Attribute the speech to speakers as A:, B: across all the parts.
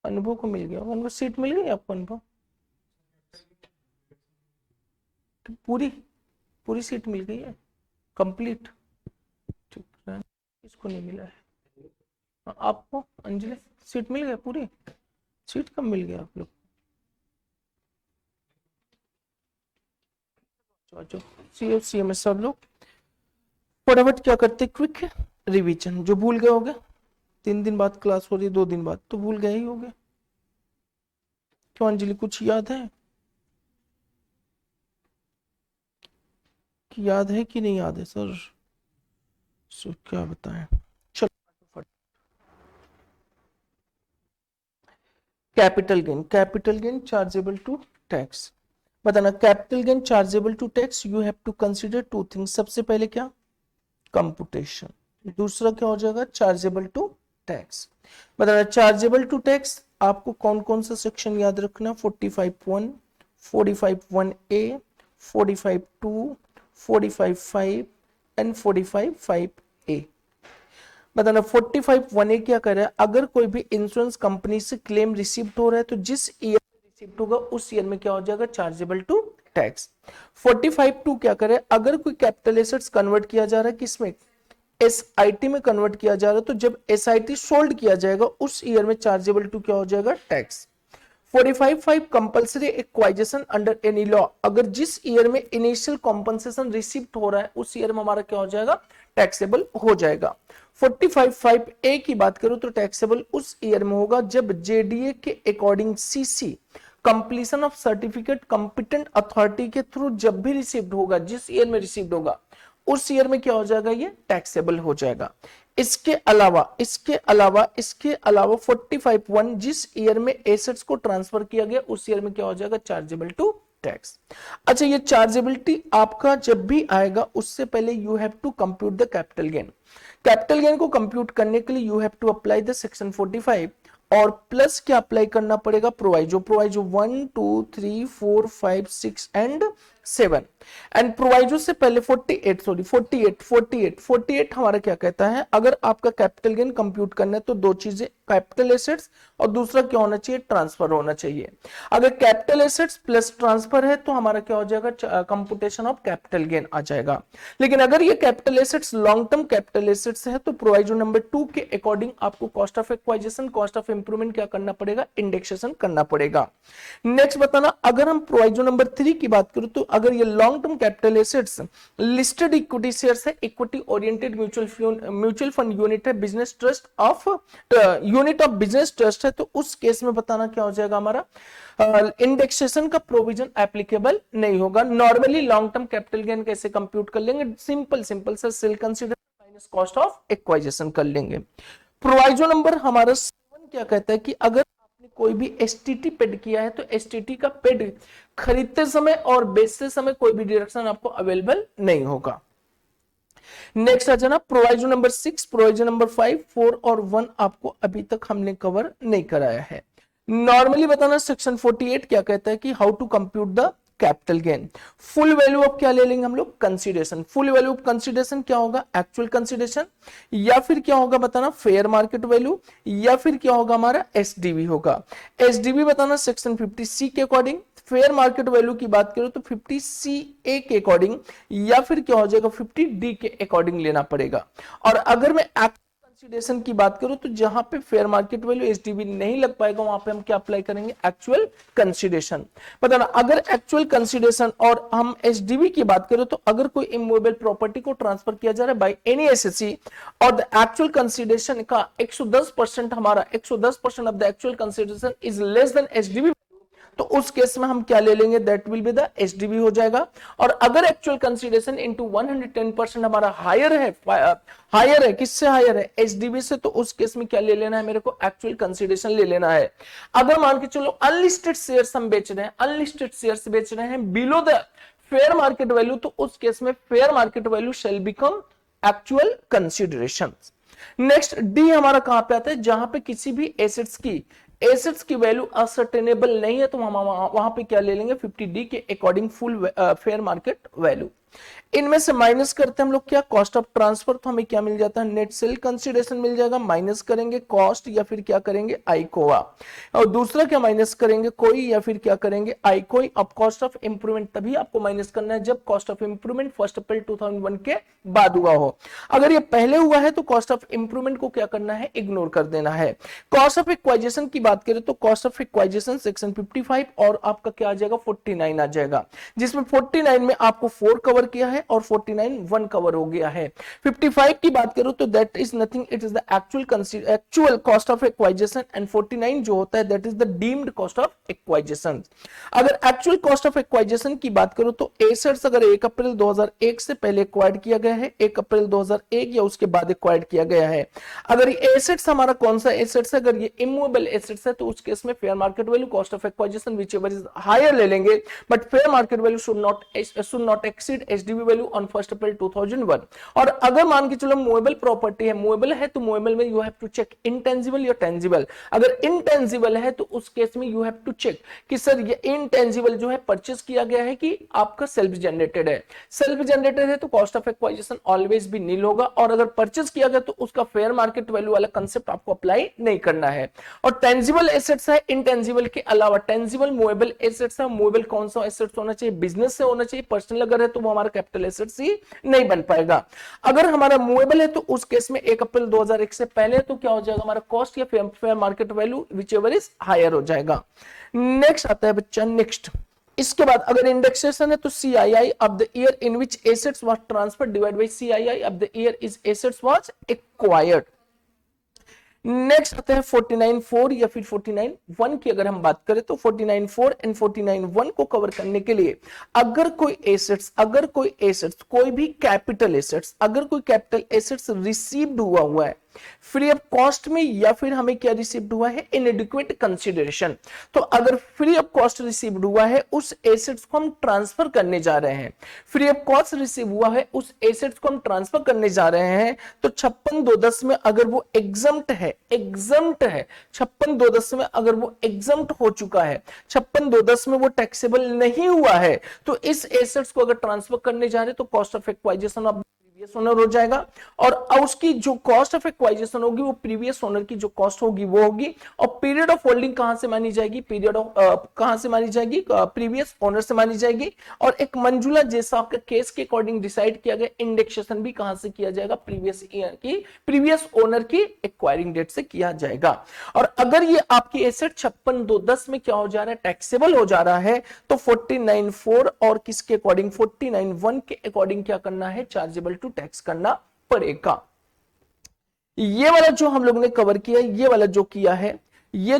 A: अनुभव को मिल गया, अनुभव सीट मिल गई आपको, अनुभव तो पूरी पूरी सीट मिल गई है कंप्लीट, ठीक है, इसको नहीं मिला है। आपको अंजलि सीट मिल गया पूरी, सीट कब मिल गया आप लोग? CMS सब लोग फटाफट क्या करते, क्विक रिवीजन। जो भूल गए होगे, 3 दिन बाद क्लास हो रही है, 2 दिन बाद तो भूल गए ही होगे। क्यों अंजलि, कुछ याद है कि याद है कि नहीं याद है सर? सो क्या बताएं, चलो capital gain chargeable to tax. बताना capital gain chargeable to tax, you have to consider 2 things. सबसे पहले क्या, कंपुटेशन, दूसरा क्या हो जाएगा, चार्जेबल टू टैक्स। बताना चार्जेबल टू टैक्स आपको कौन कौन सा सेक्शन याद रखना, 45(1), 45(1)(a), 45(2), 45(5) एंड 45(5)(a। बताना 45(1)(a) क्या कर रहा है, अगर कोई भी इंश्योरेंस कंपनी से क्लेम रिसीव्ड हो रहा है तो जिस ईयर में रिसीव्ड होगा उस ईयर में क्या हो जाएगा, चार्जेबल टू टैक्स। 45(2) क्या करे, अगर कोई कैपिटल एसेट्स कन्वर्ट किया जा रहा है किसमें, SIT में कन्वर्ट किया जा रहा है, तो जब SIT सोल्ड किया जाएगा उस ईयर में चार्जेबल टू क्या हो जाएगा, tax. 45(5) compulsory acquisition under any law, अगर जिस ईयर में इनिशियल कॉम्पनसेशन रिसीव्ड हो रहा है उस ईयर में हमारा क्या हो जाएगा, टैक्सेबल हो जाएगा। 45(5)(a) की बात करूं तो टैक्सेबल उस ईयर में होगा जब JDA के according CC completion of certificate competent authority के थ्रू जब भी रिसीव्ड होगा, जिस ईयर में रिसीव्ड होगा उस ईयर में क्या हो जाएगा, ये टैक्सेबल हो जाएगा। इसके अलावा 45(1) जिस ईयर में एसेट्स को ट्रांसफर किया गया उस ईयर में क्या हो जाएगा, चार्जेबल टू टैक्स। अच्छा, ये चार्जेबिलिटी आपका जब भी आएगा उससे पहले you have to compute the capital gain. Capital gain को कंप्यूट करने के लिए you have to apply the section 45 और प्लस क्या अप्लाई करना पड़ेगा, प्रोवाइजो 1 2 3 4 5 6 एंड 7। एंड प्रोवाइजो से पहले 48 हमारा क्या कहता है, अगर आपका कैपिटल गेन कंप्यूट करना है तो 2 चीजें, कैपिटल एसेट्स और दूसरा क्या होना चाहिए, ट्रांसफर होना चाहिए। अगर कैपिटल एसेट्स प्लस ट्रांसफर है तो हमारा क्या हो जाएगा, कंप्यूटेशन ऑफ कैपिटल गेन आ जाएगा। लेकिन अगर ये capital assets long term capital assets है तो प्रोवाइजो नंबर 2 के अकॉर्डिंग आपको cost of acquisition, cost of improvement क्या करना पड़ेगा, इंडेक्सेशन करना पड़ेगा। नेक्स्ट बताना, अगर हम प्रोवाइजो नंबर 3 की बात करें तो अगर ये long term capital assets listed equity shares है, equity oriented mutual fund unit है, business trust of unit of business trust है, तो उस केस में बताना क्या हो जाएगा हमारा, इंडेक्सेशन का प्रोविजन एप्लीकेबल नहीं होगा। Normally long term capital gain कैसे कंप्यूट कर लेंगे, सिंपल सा sale consider minus cost of acquisition कर लेंगे। प्रोवाइजो नंबर हमारा 7 क्या कहता है कि अगर आपने कोई भी STT पेड किया है तो STT का पेड खरीदते समय और बेचते समय कोई भी डिडक्शन आपको अवेलेबल नहीं होगा। नेक्स्ट आ जाना प्रोवाइजो नंबर 6, प्रोवाइजो नंबर 5, 4 और 1 आपको अभी तक हमने कवर नहीं कराया है। नॉर्मली बताना सेक्शन 48 क्या कहता है कि how to compute the capital gain. Full value of क्या ले लेंगे हम लोग, consideration. Full value of consideration क्या होगा, एक्चुअल कंसीडरेशन, या फिर क्या होगा बताना, फेयर मार्केट वैल्यू, या फिर क्या होगा हमारा SDV होगा। SDV बताना सेक्शन 50C के अकॉर्डिंग, फेयर मार्केट वैल्यू की बात करो तो 50CA के अकॉर्डिंग, या फिर क्या हो जाएगा 50D के अकॉर्डिंग लेना पड़ेगा। और अगर मैं कंसीडरेशन की बात करूं तो जहां पे फेयर मार्केट वैल्यू SDV नहीं लग पाएगा वहां पे हम क्या अप्लाई करेंगे, एक्चुअल कंसीडरेशन। पता ना, अगर एक्चुअल कंसीडरेशन और हम SDV की बात करें तो अगर कोई इमूवेबल प्रॉपर्टी को ट्रांसफर किया जा रहा है बाय एनी एसएससी और द एक्चुअल कंसीडरेशन का 110% हमारा 110% of the actual consideration is less than SDV, तो उस केस में हम क्या ले लेंगे, that will be the SDV हो जाएगा। और अगर एक्चुअल कंसीडरेशन इनटू 110% हमारा हायर है, किससे हायर है, SDV से, तो उस केस में क्या ले लेना है मेरे को, एक्चुअल कंसीडरेशन ले लेना है। अगर मान के चलो अनलिस्टेड शेयर्स हम बेच रहे हैं below the fair market value, तो उस केस में फेयर मार्केट वैल्यू शैल become actual consideration. Next D हमारा कहां पे आता है, जहां पे किसी भी एसेट्स की वैल्यू असर्टेनेबल नहीं है तो हम वहां पे क्या ले लेंगे, 50D के according full fair market value. इनमें से माइनस करते हैं हम लोग क्या, कॉस्ट ऑफ ट्रांसफर, तो हमें क्या मिल जाता है, नेट सेल कंसीडरेशन मिल जाएगा, माइनस करेंगे कॉस्ट या फिर क्या करेंगे आईकोआ, और दूसरा क्या माइनस करेंगे कोई या फिर क्या करेंगे आईकोई। अब कॉस्ट ऑफ इंप्रूवमेंट तभी आपको माइनस करना है जब कॉस्ट ऑफ इंप्रूवमेंट 1 अप्रैल 2001 के बाद हुआ हो। अगर ये पहले हुआ है तो कॉस्ट ऑफ इंप्रूवमेंट को क्या करना है, इग्नोर कर देना है। कॉस्ट ऑफ एक्वाइजेशन की बात करें तो कॉस्ट ऑफ एक्वाइजेशन सेक्शन 55 और आपका क्या आ जाएगा 49 आ जाएगा, जिसमें 49 में आपको 4 कवर किया है और 49 1 कवर हो गया है। 55 की बात करूं तो that is nothing, it is the actual cost of acquisition, and 49 जो होता है that is the deemed cost of acquisition. अगर एक्चुअल कॉस्ट ऑफ एक्वाइजेशन की बात करूं तो एसेट्स अगर 1 अप्रैल 2001 से पहले एक्वायर्ड किया गया है, 1 अप्रैल 2001 या उसके बाद एक्वायर्ड किया गया है, अगर ये एसेट्स हमारा कौन सा एसेट्स है, अगर ये इमूवेबल एसेट्स है तो उस केस में fair market value cost of acquisition whichever is higher ले लेंगे, but fair market value should not exceed SDV value on 1 April 2001। और अगर मान के चलो मूवेबल प्रॉपर्टी है, मूवेबल है तो मूवेबल में you have to check intangible या टेंजिबल। अगर इनटेंजिबल है तो उस केस में यू हैव टू चेक कि सर ये इनटेंजिबल जो है परचेस किया गया है कि आपका सेल्फ जनरेटेड है। सेल्फ जनरेटेड है तो कॉस्ट ऑफ एक्वाइजेशन ऑलवेज भी नील होगा, और अगर परचेस किया गया तो उसका फेयर मार्केट वैल्यू वाला कंसेप्ट आपको अप्लाई नहीं करना है। और टेंजिबल एसेट्स है, इनटेंजिबल के अलावा टेंजिबल मूवेबल एसेट्स है। मूवेबल कौन सा एसेट्स होना चाहिए, बिजनेस से होना चाहिए, पर्सनल अगर है तो वो हमारा कैपिटल एसेट्स ही नहीं बन पाएगा। अगर हमारा मूवेबल है तो उस केस में 1 अप्रैल 2001 से पहले तो क्या हो जाएगा हमारा कॉस्ट या fair market value whichever is higher हो जाएगा। नेक्स्ट आता है बच्चा नेक्स्ट, इसके बाद अगर इंडेक्सेशन है तो CII of the year in which assets was transferred divide by CII of the year is assets was acquired. Next आता है 49.4 या फिर 49.1 की अगर हम बात करें तो 49.4 एंड 49.1 को कवर करने के लिए अगर कोई एसेट्स कोई भी कैपिटल एसेट्स, अगर कोई कैपिटल एसेट्स रिसीव्ड हुआ है फ्री ऑफ कॉस्ट में, या फिर हमें क्या रिसीव्ड हुआ है इनएडिक्वेट कंसीडरेशन, तो अगर फ्री ऑफ कॉस्ट रिसीव्ड हुआ है उस एसेट्स को हम ट्रांसफर करने जा रहे हैं, फ्री ऑफ कॉस्ट रिसीव हुआ है उस एसेट्स को हम ट्रांसफर करने जा रहे हैं, तो 56.210 में अगर वो एग्जम्प्ट है 56.210 में अगर वो एग्जम्प्ट हो चुका है, 56.210 में वो टैक्सेबल नहीं हुआ है, तो इस एसेट्स को अगर ट्रांसफर करने जा रहे हैं तो cost of acquisition of previous owner हो जाएगा, और उसकी जो कॉस्ट ऑफ एक्वाइजेशन होगी वो प्रीवियस ओनर की जो कॉस्ट होगी वो होगी। और पीरियड ऑफ होल्डिंग कहां से मानी जाएगी, कहां से मानी जाएगी, प्रीवियस ओनर से मानी जाएगी। और एक मंजुला जैसा आपका केस के अकॉर्डिंग डिसाइड किया गया, इंडेक्सेशन भी कहां से किया जाएगा, प्रीवियस ईयर की प्रीवियस ओनर की एक्वायरिंग डेट से किया जाएगा। और अगर ये आपकी एसेट 56.210 में क्या हो जा रहा है, टैक्सेबल हो जा रहा है, तो 49.4 और किसके अकॉर्डिंग 49.1 के अकॉर्डिंग क्या करना है, चार्जेबल टू टैक्स करना पड़ेगा। ये वाला जो हम लोग ने कवर किया, ये वाला जो किया है, ये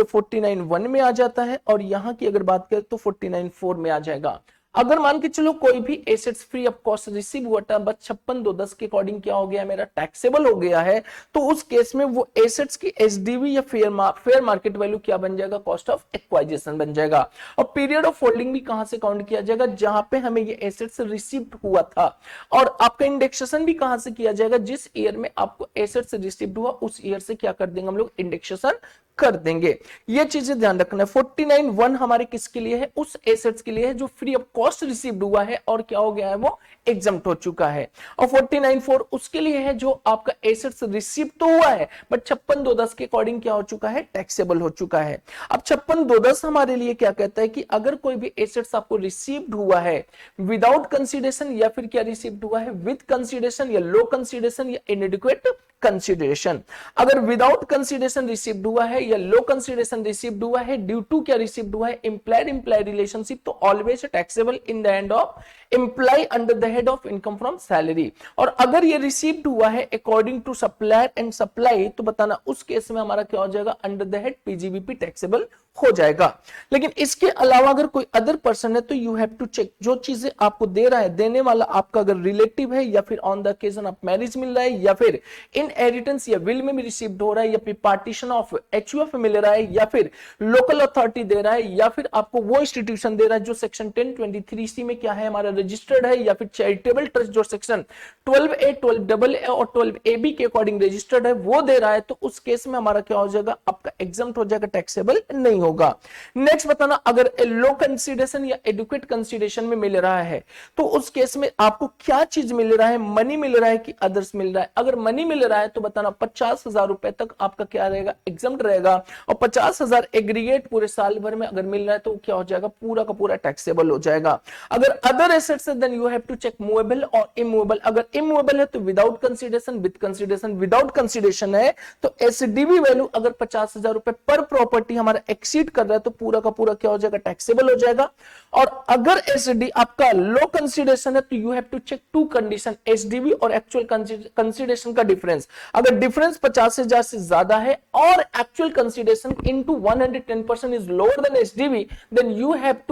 A: 49.1 में आ जाता है, और यहां की अगर बात करें तो 49.4 में आ जाएगा। अगर मान के चलो कोई भी assets free of cost receive हुआ था बस 56.210 के अकॉर्डिंग क्या हो गया, मेरा टैक्सेबल हो गया है, तो उस केस में वो एसेट्स की एसडीवी या फेयर मार्केट वैल्यू क्या बन जाएगा, कॉस्ट ऑफ एक्वाइजेशन बन जाएगा। और पीरियड ऑफ होल्डिंग भी कहां से काउंट किया जाएगा, जहां पे हमें ये एसेट्स रिसीव हुआ था। और आपका इंडेक्सेशन भी कहां से किया जाएगा, जिस ईयर में आपको एसेट्स रिसीव हुआ उस ईयर से क्या कर देंगे हम लोग, इंडेक्सेशन कर देंगे। ये चीजें ध्यान रखना है। 49.1 हमारे किसके लिए है, उस एसेट्स के लिए है जो फ्री ऑफ कॉस्ट रिसीव्ड हुआ है और क्या हो गया है, वो एग्जम्प्ट हो चुका है। और 49.4 उसके लिए है जो आपका एसेट्स रिसीव तो हुआ है बट 56.210 के अकॉर्डिंग क्या हो चुका है, टैक्सेबल हो चुका है। अब 56.210 हमारे लिए क्या कहता है कि अगर कोई भी एसेट्स आपको रिसीव्ड हुआ है विदाउट कंसीडरेशन, या फिर क्या रिसीव्ड हुआ है विद कंसीडरेशन, या लो कंसीडरेशन, या इनएडिक्वेट कंसीडरेशन। अगर विदाउट कंसीडरेशन रिसीव्ड हुआ है या लो कंसीडरेशन रिसीव्ड हुआ है, ड्यू टू क्या रिसीव्ड हुआ है, इंप्लाइड रिलेशनशिप, तो always taxable in the end of employee under the head of income from salary. और अगर ये रिसीव्ड हुआ है according to supplier and supply, तो बताना उस केस में हमारा क्या हो जाएगा, under the head PGBP taxable हो जाएगा। लेकिन इसके अलावा अगर कोई अदर पर्सन है तो यू हैव टू चेक, जो चीजें आपको दे रहा है, देने वाला आपका अगर रिलेटिव है, या फिर on the occasion of marriage मिल रहा है, या फिर इनहेरिटेंस या विल में भी रिसीव्ड हो रहा है, या फिर पार्टीशन ऑफ एचयूएफ मिल रहा है, या फिर लोकल अथॉरिटी दे रहा है, या फिर आपको वो इंस्टीट्यूशन दे रहा है जो सेक्शन 1023C में क्या है हमारा रजिस्टर्ड है या फिर चैरिटेबल ट्रस्ट जो सेक्शन 12A 12AA और 12AB के अकॉर्डिंग रजिस्टर्ड है वो दे रहा है, तो उस केस में हमारा क्या हो जाएगा, आपका एग्जम्प्ट हो जाएगा, टैक्सेबल नहीं होगा। नेक्स्ट बताना, अगर लो कंसीडरेशन या एडुकेट कंसीडरेशन में मिल रहा है तो उस केस में आपको क्या चीज मिल रहा है, मनी मिल रहा है कि अदर्स मिल रहा है। अगर मनी मिल रहा है तो बताना 50,000 रुपए तक आपका क्या रहेगा, एग्जम्प्ट रहेगा, और 50,000 एग्रीगेट पूरे साल भर में अगर मिल रहा है तो क्या हो जाएगा, पूरा का पूरा टैक्सेबल हो जाएगा। अगर अदर एसेट्स है then you have to check movable और इमूवेबल। अगर इमूवेबल है तो without consideration, with consideration, without consideration है तो एसडीवी वैल्यू अगर 50,000 रुपए पर प्रॉपर्टी हमारा एक्सीड कर रहा है तो पूरा का पूरा क्या हो जाएगा, टैक्सेबल हो जाएगा। और अगर एसडी आपका लो कंसीडरेशन है तो you have to check two condition, SDV और एक्चुअल कंसीडरेशन का डिफरेंस। अगर डिफरेंस 50,000 से ज्यादा है और actual consideration into 110% is lower than SDV, then you have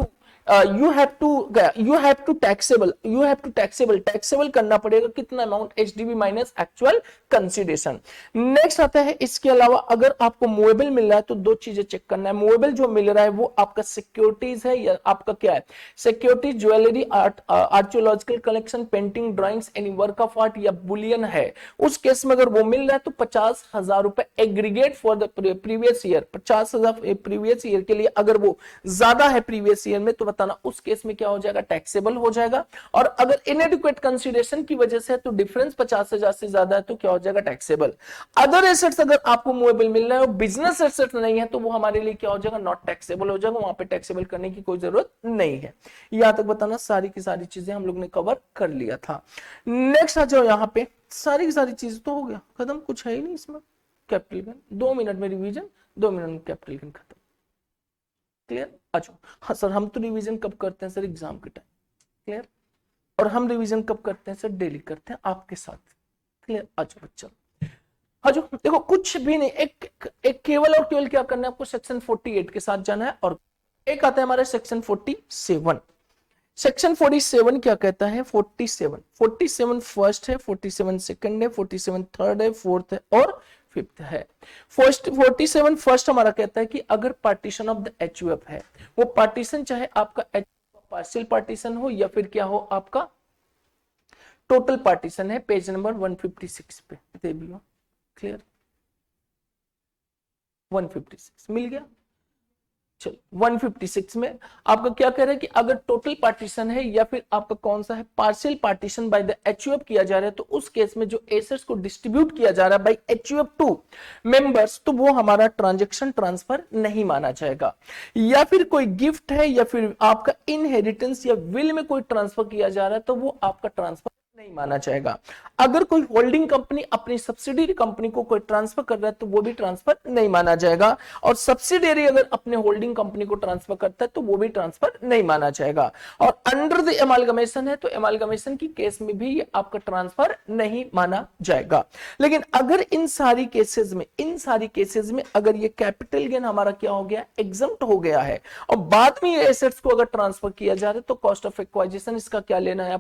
A: to taxable करना पड़ेगा कितना amount, HDB minus actual consideration. Next आता है, इसके अलावा अगर आपको मूवेबल मिल रहा है तो दो चीजें चेक करना है। मूवेबल जो मिल रहा है वो आपका सिक्योरिटीज है या आपका क्या है, security, jewellery, archaeological collection, painting, drawings, any work of art या बुलियन है। उस केस में अगर वो मिल रहा है तो 50,000 रुपए aggregate for the previous year, 50,000 previous year के लिए अगर वो ज्यादा है प्रीवियस ईयर में तो बताना उस केस में क्या हो जाएगा, टैक्सेबल हो जाएगा। और अगर इनएडिक्वेट कंसीडरेशन की वजह से तो डिफरेंस 50,000 से ज्यादा है तो क्या हो जाएगा, टैक्सेबल। अदर एसेट्स अगर आपको मूवेबल मिल रहा है और बिजनेस एसेट्स नहीं है तो वो हमारे लिए क्या हो जाएगा, नॉट टैक्सेबल हो जाएगा, वहां पे टैक्सेबल करने की कोई जरूरत नहीं है। यहां तक बताना सारी की सारी चीजें हम लोग ने कवर कर लिया था। नेक्स्ट आ जाओ, यहां पे सारी की सारी चीज तो हो गया खत्म, कुछ है ही नहीं इसमें। कैपिटल गेन 2 मिनट में रिवीजन, 2 मिनट में कैपिटल गेन खत्म। क्लियर? अच्छा हाँ सर, हम तो रिवीजन कब करते हैं सर, एग्जाम के टाइम। क्लियर? और हम रिवीजन कब करते हैं सर, डेली करते हैं आपके साथ। क्लियर? अच्छा बच्चा, हाँ जो देखो कुछ भी नहीं, एक केवल और केवल क्या करना है आपको, सेक्शन 48 के साथ जाना है। और एक आता है हमारा सेक्शन 47। सेक्शन 47 क्या कहता है, 47 फर्स्ट है, 47 सेकंड है, 47 थर्ड है, फोर्थ है और फिफ्थ है। 47 फर्स्ट हमारा कहता है कि अगर पार्टीशन ऑफ द एचयूएफ है, वो पार्टीशन चाहे आपका पार्शियल पार्टीशन हो या फिर क्या हो आपका टोटल पार्टीशन है, पेज नंबर 156 पे दे भी हो। क्लियर? 156 मिल गया। चलो 156 में आपका क्या कह रहा है कि अगर टोटल पार्टीशन है या फिर आपका कौन सा है, partial partition by the HUF किया जा रहा है, तो उस केस में जो एसेट्स को डिस्ट्रीब्यूट किया जा रहा है बाय एचयूएफ टू मेंबर्स, तो वो हमारा ट्रांजैक्शन ट्रांसफर नहीं माना जाएगा। या फिर कोई गिफ्ट है या फिर आपका इनहेरिटेंस या विल में कोई ट्रांसफर किया जा रहा है तो वो आपका ट्रांसफर नहीं माना जाएगा। अगर कोई होल्डिंग कंपनी अपनी सब्सिडियरी कंपनी को कोई ट्रांसफर कर रहा है तो वो भी ट्रांसफर नहीं माना जाएगा। और सब्सिडियरी अगर अपने होल्डिंग कंपनी को ट्रांसफर करता है तो वो भी ट्रांसफर नहीं माना जाएगा। और अंडर द एमालगमेशन है तो एमालगमेशन की केस में भी आपका ट्रांसफर नहीं माना जाएगा। लेकिन अगर इन सारी केसेस में अगर ये कैपिटल गेन हमारा क्या हो गया, एग्जम्प्ट हो गया है और बाद में ये एसेट्स को अगर ट्रांसफर किया जा रहा है तो कॉस्ट ऑफ एक्वाजिशन इसका क्या लेना है,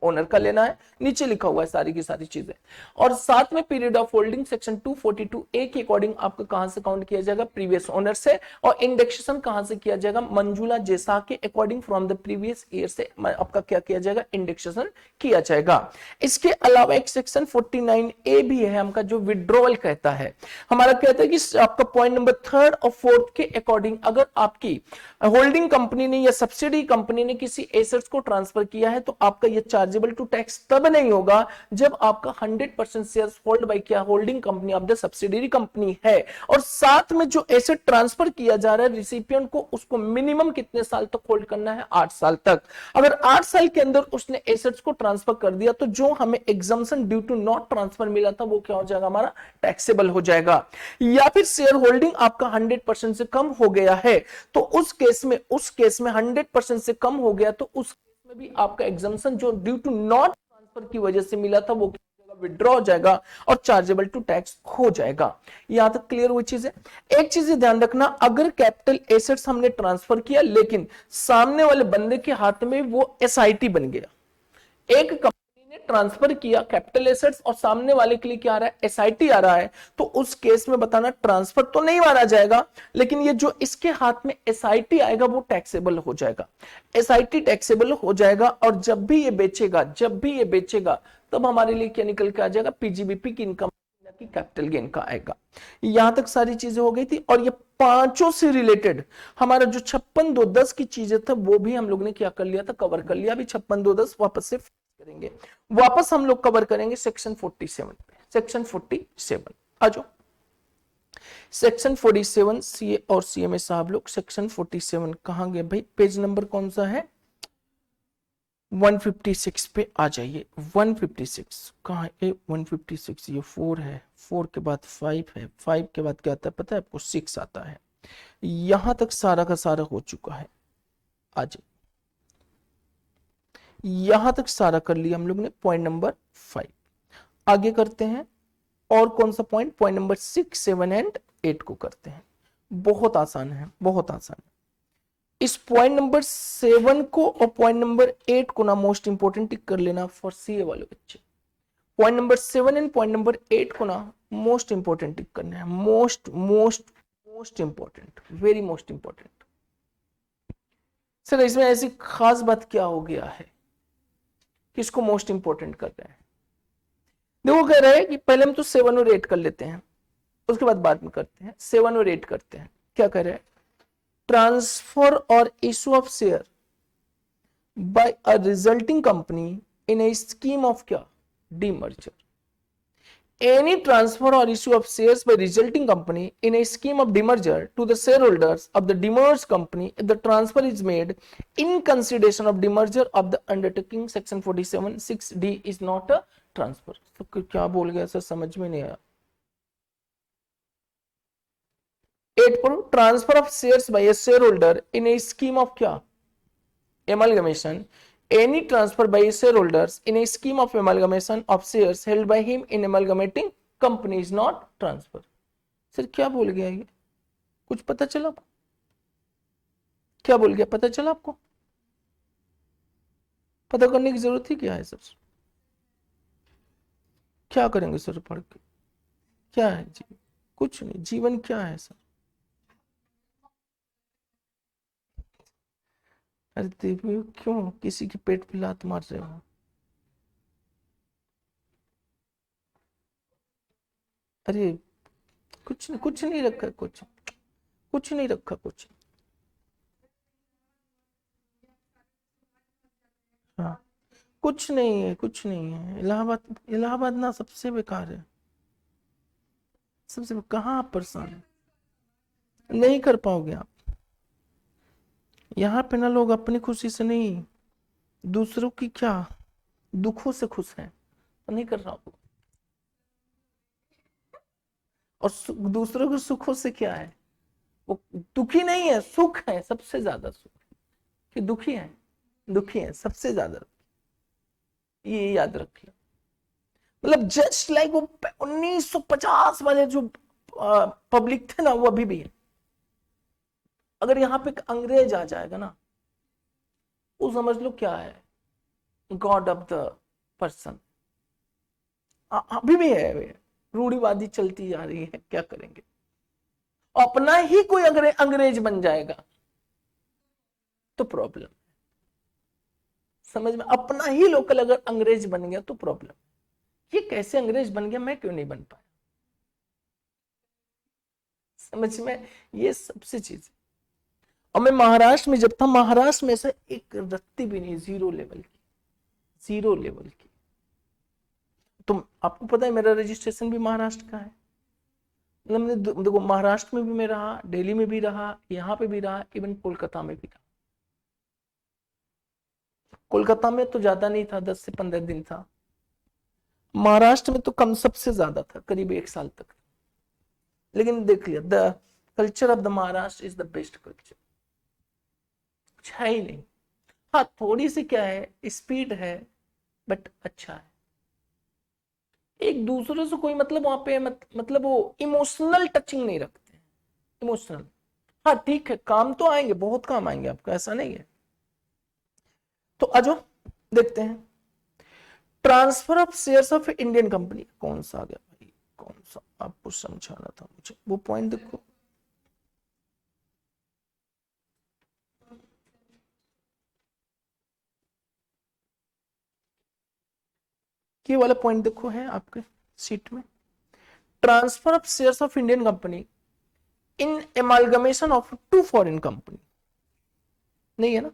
A: ओनर का लेना है, नीचे लिखा हुआ है सारी की सारी चीजें। और साथ में period of holding section 242A के अकॉर्डिंग आपका कहां से काउंट किया जाएगा, प्रीवियस ओनर से। और इंडेक्सेशन कहां से किया जाएगा, मंजूला जैसा के according from the previous year से आपका क्या किया जाएगा, इंडेक्सेशन किया जाएगा। इसके अलावा एक सेक्शन 49A भी है हमका जो विड्रॉवल कहता है। हमारा कहता है कि आपका पॉइंट नंबर 3 और 4 के अकॉर्डिंग अगर आपकी होल्डिंग कंपनी ने या सब्सिडी कंपनी ने किसी एसेट्स को ट्रांसफर किया है तो आपका ये चार्जेबल टू टैक्स तब नहीं होगा जब आपका 100% शेयर्स होल्ड बाय क्या, holding company of the subsidiary company है। और साथ में जो एसेट ट्रांसफर किया जा रहा है रिसिपिएंट को, उसको मिनिमम कितने साल तक होल्ड करना है, 8 साल तक। अगर 8 साल के अंदर उसने एसेट्स को ट्रांसफर कर दिया तो जो हमें exemption due to not transfer मिला था वो क्या हो जाएगा, हमारा टैक्सेबल हो जाएगा। या फिर शेयर होल्डिंग आपका 100% से कम हो गया है तो उस केस में 100% से कम हो गया तो उस में भी आपका एग्जम्पशन जो ड्यू टू नॉट ट्रांसफर की वजह से मिला था वो विड्रॉ हो जाएगा और चार्जेबल टू टैक्स हो जाएगा। यहां तक क्लियर हुई चीज है। एक चीज ध्यान रखना, अगर कैपिटल एसेट्स हमने ट्रांसफर किया लेकिन सामने वाले बंदे के हाथ में वो एसआईटी बन गया, एक कंपनी ने ट्रांसफर किया कैपिटल एसेट्स और सामने वाले के लिए क्या आ रहा है, एसआईटी आ रहा है, तो उस केस में बताना ट्रांसफर तो नहीं माना जाएगा, लेकिन ये जो इसके हाथ में एसआईटी आएगा वो टैक्सेबल हो जाएगा, एसआईटी टैक्सेबल हो जाएगा। और जब भी ये बेचेगा तब हमारे लिए क्या निकल के आ जाएगा, पीजीबीपी की इनकम की कैपिटल गेन का आएगा। यहां तक सारी चीजें हो गई थी। और ये पांचों से रिलेटेड हमारा जो 56(2)(10 की चीजें था वो भी हम लोग ने क्या कर लिया था, कवर कर लिया। अभी 56(2)(10 वापस से करेंगे, वापस हम लोग कवर करेंगे सेक्शन 47 पे। सेक्शन 47 आ जाओ, सेक्शन 47 सीए और सीएमए साहब लोग, सेक्शन 47 कहां गए भाई, पेज नंबर कौन सा है, 156 पे आ जाइए। 156 कहाँ है, 156 ये 4 है, 4 के बाद 5 है, 5 के बाद क्या आता है पता है आपको, 6 आता है। यहां तक सारा का सारा हो चुका है। आ जाइए, यहां तक सारा कर लिया हम लोग ने, पॉइंट नंबर 5। आगे करते हैं, और कौन सा पॉइंट, पॉइंट नंबर 6, 7 एंड 8 को करते हैं। बहुत आसान है, बहुत आसान है। इस पॉइंट नंबर 7 को और पॉइंट नंबर 8 को ना मोस्ट इंपोर्टेंट टिक कर लेना फॉर सीए वाले बच्चे। Point number 7 and point number 8 को ना मोस्ट इंपोर्टेंट टिक करना है, most most most important, very most important. Sir इसमें ऐसी खास बात क्या हो गया है, किसको मोस्ट इंपोर्टेंट कर रहे हैं? देखो कह रहे हैं कि पहले हम तो 7 और 8 कर लेते हैं, उसके बाद में करते हैं, 7 और 8 करते हैं। क्या कर रहे हैं, ट्रांसफर और issue of share by a resulting company in a scheme of क्या, demerger. Any transfer or issue of shares by resulting company in a scheme of demerger to the shareholders of the demerged company if the transfer is made in consideration of demerger of the undertaking section 47 6D is not a transfer। तो क्या बोल गया sir, समझ में नहीं आया। 8 पर transfer of shares by a shareholder in a scheme of क्या, amalgamation। Any transfer by shareholders in a scheme of amalgamation of shares held by him in amalgamating company is not transfer। Sir क्या बोल गया ये, कुछ पता चला आपको, क्या बोल गया पता चला आपको, पता करने की जरूरत ही क्या है सर, क्या करेंगे सर पढ़ के, क्या है जी, कुछ नहीं, जीवन क्या है सर। अरे देवी क्यों किसी के पेट पे लात मार रहे हो, अरे कुछ नहीं रखा, कुछ नहीं रखा, कुछ। हाँ कुछ नहीं है, कुछ नहीं है। इलाहाबाद, इलाहाबाद ना सबसे बेकार है, सबसे कहाँ आप परेशान है, नहीं कर पाओगे आप। यहाँ पे ना लोग अपनी खुशी से नहीं, दूसरों की क्या दुखों से खुश हैं, तो नहीं कर रहा हूँ। और दूसरों के सुखों से क्या है, वो दुखी नहीं है, सुख है, सबसे ज्यादा सुख, कि दुखी है, दुखी है सबसे ज्यादा, ये याद रखिए। मतलब जस्ट लाइक वो 1950 वाले जो पब्लिक थे ना, वो अभी भी है। अगर यहाँ पे अंग्रेज आ जाएगा ना, वो समझ लो क्या है, गॉड ऑफ द पर्सन। अभी भी है, रूढ़िवादी चलती जा रही है, क्या करेंगे। अपना ही कोई अगर अंग्रेज बन जाएगा तो प्रॉब्लम, समझ में, अपना ही लोकल अगर अंग्रेज बन गया तो प्रॉब्लम। ये कैसे अंग्रेज बन गया, मैं क्यों नहीं बन पाया, समझ में, ये सबसे चीज। और मैं महाराष्ट्र में जब था, महाराष्ट्र में से एक रत्ती भी नहीं, जीरो लेवल की, जीरो लेवल की। तो आपको पता है मेरा रजिस्ट्रेशन भी महाराष्ट्र का है, मतलब मैंने देखो महाराष्ट्र में भी मैं रहा, दिल्ली में भी रहा, यहाँ पे भी रहा, इवन कोलकाता में भी रहा। कोलकाता में तो ज्यादा नहीं था, 10 से 15 दिन था। महाराष्ट्र में तो कम, सबसे ज्यादा था, करीब 1 साल तक। लेकिन देख लिया, the culture of the Maharashtra is the best culture, कुछ है ही नहीं। हाँ थोड़ी सी क्या है, स्पीड है, बट अच्छा है। एक दूसरे से कोई मतलब वहां पे मतलब वो इमोशनल टचिंग नहीं रखते हैं, इमोशनल। हाँ ठीक है, काम तो आएंगे, बहुत काम आएंगे आपको, ऐसा नहीं है। तो आजो देखते हैं, transfer of shares of Indian company, कौन सा आ गया भाई, कौन सा आपको समझाना था मुझे, वो पॉइंट देखो। ये वाला पॉइंट देखो है आपके सीट में, transfer of shares of Indian company in amalgamation of to foreign company, नहीं है ना?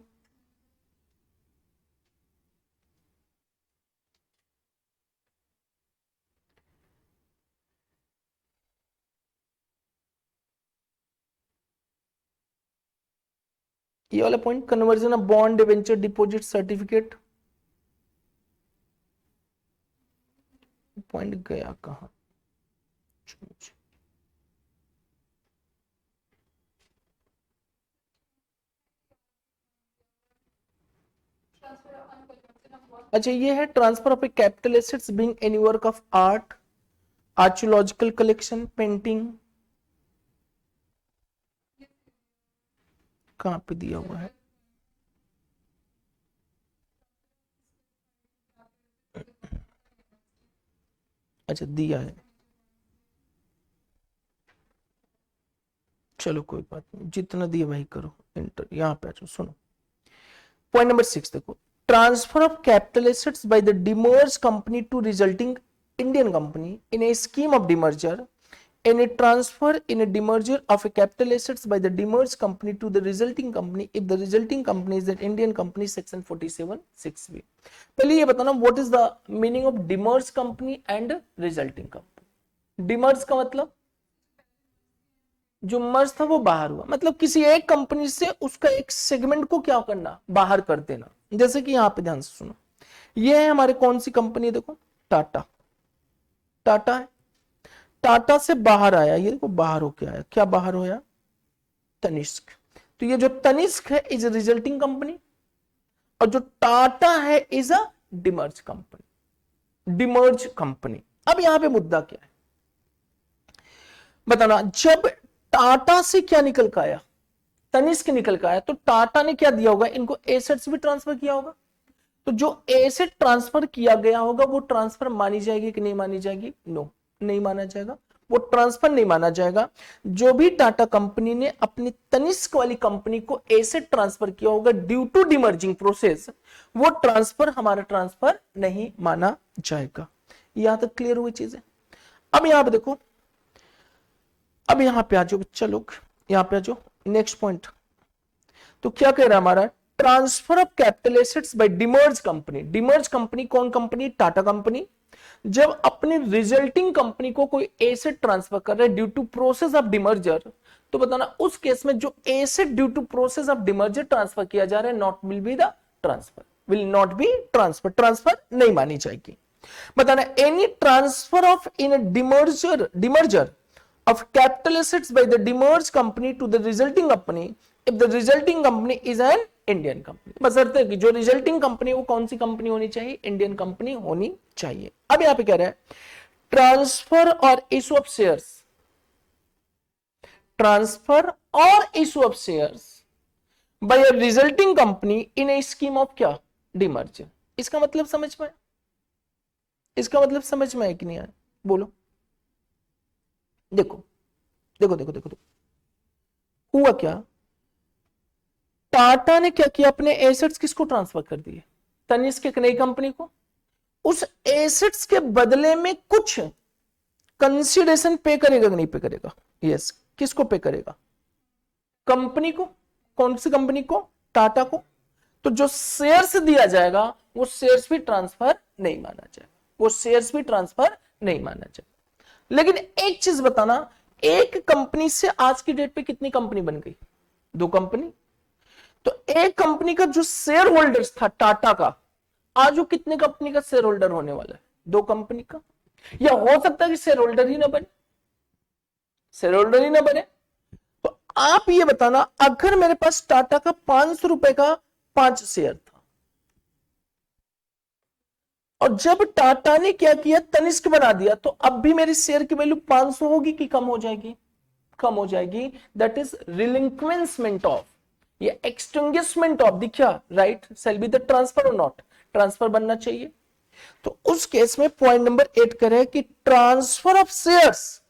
A: ये वाला point, conversion of bond debenture deposit certificate, point गया कहां? अच्छा, ये है transfer of a capital assets being any work of art, archaeological collection, painting, कहां पे दिया हुआ है? अच्छा दिया है, चलो कोई बात नहीं, जितना दिया वही करो इंटर। यहां पे आ सुनो, पॉइंट नंबर 6 देखो, transfer of capital assets by the demerge company to resulting Indian company in a scheme of demerger, in a transfer in a demerger of a capital assets by the demerged company to the resulting company if the resulting company is an Indian company, section 47 6b। पहले ये बताना what is the meaning of demerged company and resulting company। demerge का मतलब जो मर्ज था वो बाहर हुआ, मतलब किसी एक कंपनी से उसका एक सेगमेंट को क्या करना, बाहर कर देना। जैसे कि यहां पे ध्यान से सुनो, ये है हमारे कौन सी कंपनी, देखो टाटा, टाटा है, टाटा से बाहर आया, ये देखो बाहर होके आया, क्या बाहर होया, तनिष्क। तो ये जो तनिष्क है इज रिजल्टिंग कंपनी, और जो टाटा है is a demerge company, demerge company. अब यहां पे मुद्दा क्या है बताना, जब टाटा से क्या निकल के आया, तनिष्क निकल के आया, तो टाटा ने क्या दिया होगा, इनको एसेट्स भी ट्रांसफर किया होगा। तो जो एसेट ट्रांसफर किया गया होगा वो ट्रांसफर मानी जाएगी कि नहीं मानी जाएगी? नो, नहीं माना जाएगा, वो ट्रांसफर नहीं माना जाएगा। जो भी टाटा कंपनी ने अपनी तनिष्क वाली कंपनी को एसेट ट्रांसफर किया होगा ड्यू टू डिमर्जिंग प्रोसेस, वो ट्रांसफर हमारा ट्रांसफर नहीं माना जाएगा। यहां तक क्लियर हुई चीजें? अब यहां पे देखो, अब यहां पे आ जाओ बच्चा लोग, यहां पे आ जाओ, नेक्स्ट पॉइंट। तो क्या कह रहा है हमारा, transfer of capital assets bye demerge company. Demerge company कौन कंपनी? टाटा कंपनी। जब अपनी रिजल्टिंग कंपनी को कोई एसेट ट्रांसफर कर रहा है due to process of demerger, तो बताना उस केस में जो asset due to process of demerger transfer किया जा रहा है, not will be the transfer, will not be transfer, transfer नहीं मानी जाएगी। बताना any transfer of in demerger of capital assets by the demerged company to the resulting company if the resulting company is an Indian company। बशर्ते कि जो resulting company वो कौन सी company होनी चाहिए? इंडियन कंपनी होनी चाहिए। अब यहां पे कह रहा है ट्रांसफर और इशू ऑफ शेयर्स, ट्रांसफर और issue of shares by a resulting company in a scheme of क्या? डिमर्जर। इसका मतलब समझ में, इसका मतलब समझ में है कि नहीं आया? बोलो। देखो देखो देखो देखो, हुआ क्या, टाटा ने क्या किया, अपने एसेट्स किसको ट्रांसफर कर दिए? तनिष्क एक नई कंपनी को। उस एसेट्स के बदले में कुछ कंसिडरेशन पे करेगा कि नहीं पे करेगा? यस, किसको पे करेगा? कंपनी को। कौन सी कंपनी को? टाटा को। तो जो शेयर्स दिया जाएगा वो शेयर्स भी ट्रांसफर नहीं माना जाएगा, वो शेयर्स भी ट्रांसफर नहीं माना जाएगा। लेकिन एक चीज बताना, एक कंपनी से आज की डेट पे कितनी कंपनी बन गई? दो कंपनी। तो एक कंपनी का जो शेयर होल्डर्स था टाटा का, आज वो कितने कंपनी का शेयर होल्डर होने वाला है? दो कंपनी का। या हो सकता है कि शेयर होल्डर ही ना बने, शेयर होल्डर ही ना बने। तो आप ये बताना, अगर मेरे पास टाटा का 500 रुपए का 5 शेयर था, और जब टाटा ने क्या किया, तनिष्क बना दिया, तो अब भी मेरी शेयर की वैल्यू 500 होगी कि कम हो जाएगी? कम हो जाएगी। दैट इज रिलिंक्वेंसमेंट ऑफ, ये एक्सटिंग्विशमेंट ऑफ दिखा, right, shall be the transfer और नॉट? ट्रांसफर बनना चाहिए। तो उस केस में पॉइंट नंबर 8 करें कि transfer of shares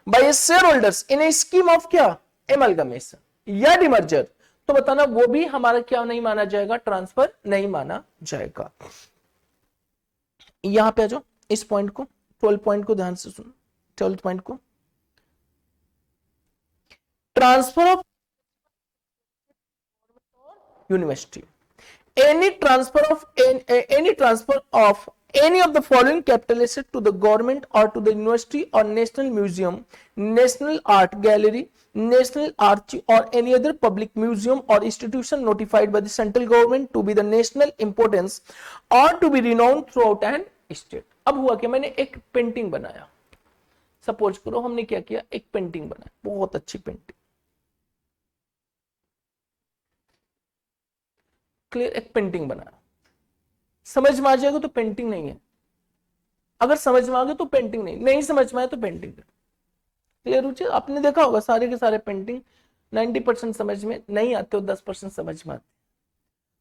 A: by share holders in a scheme of क्या, एमलगमेशन या डिमर्जर, तो बताना वो भी हमारा क्या नहीं माना जाएगा, ट्रांसफर नहीं माना जाएगा। यहां पे आ जाओ, इस पॉइंट को 12 पॉइंट को ध्यान से सुनो, 12 पॉइंट को, transfer of university, any transfer of any of the following capital asset to the government or to the university or national museum, national art gallery, national archive or any other public museum or institution notified by the central government to be the national importance or to be renowned throughout an state। अब हुआ कि मैंने एक painting बनाया, suppose करो हमने क्या किया, एक पेंटिंग बनाया, बहुत अच्छी पेंटिंग, क्लियर, एक पेंटिंग बनाया, समझ में आ जाएगा तो पेंटिंग नहीं है, अगर समझ में आ गया तो पेंटिंग नहीं समझ में आया तो पेंटिंग। क्लियर रुचि, आपने देखा होगा सारे के सारे पेंटिंग 90% समझ में नहीं आते हो, 10% समझ में आते।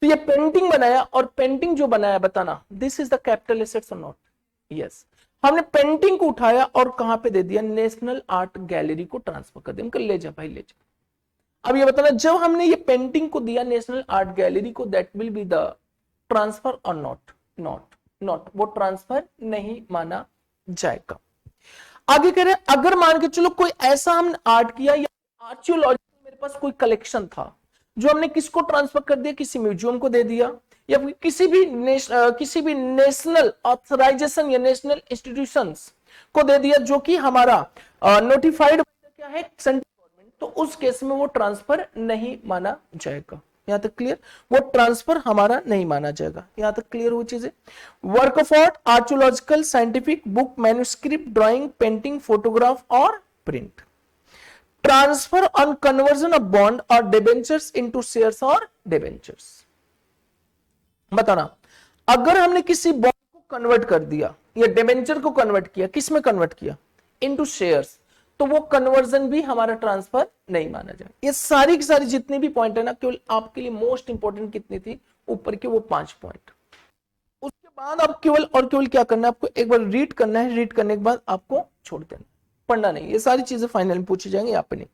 A: तो ये पेंटिंग बनाया, और पेंटिंग जो बनाया बताना this is the capital assets और नॉट, यस। हमने पेंटिंग को उठाया और कहां पे दे दिया, नेशनल आर्ट गैलरी को ट्रांसफर कर दिया, ले जा भाई ले जा। अब ये बताना जब हमने ये पेंटिंग को दिया नेशनल आर्ट गैलरी को, that will be the transfer और नॉट, वो ट्रांसफर नहीं माना जाएगा। आगे कह रहे हैं अगर मान के चलो कोई ऐसा हमने आर्ट किया या आर्कियोलॉजिकल मेरे पास कोई कलेक्शन था जो हमने किसको ट्रांसफर कर दिया, किसी म्यूजियम को दे दिया या किसी भी नेशनल ऑथराइजेशन या नेशनल इंस्टीट्यूशंस को दे दिया जो कि हमारा नोटिफाइड क्या है, सेंट्रल गवर्नमेंट, तो उस केस में वो ट्रांसफर नहीं माना जाएगा। यहां तक क्लियर, वो ट्रांसफर हमारा नहीं माना जाएगा। यहां तक क्लियर हुई चीजें। Work of art, archaeological, scientific, book, manuscript, drawing, painting, photograph और print. Transfer on conversion of bond और डिबेंचर्स इनटू शेयर्स और डिबेंचर्स। बताना अगर हमने किसी बॉन्ड को कन्वर्ट कर दिया या डिबेंचर को कन्वर्ट किया, किस में कन्वर्ट किया, इनटू शेयर्स, तो वो कन्वर्जन भी हमारा ट्रांसफर नहीं माना जाए। ये सारी की सारी जितनी भी पॉइंट है ना, केवल आपके लिए मोस्ट इंपॉर्टेंट कितनी थी, ऊपर के वो 5 पॉइंट। उसके बाद आप केवल और केवल क्या करना है, आपको एक बार रीड करना है, रीड करने के बाद आपको छोड़ देना, पढ़ना नहीं, ये सारी चीजें फाइनल में पूछी जाएंगी, यहाँ पे नहीं।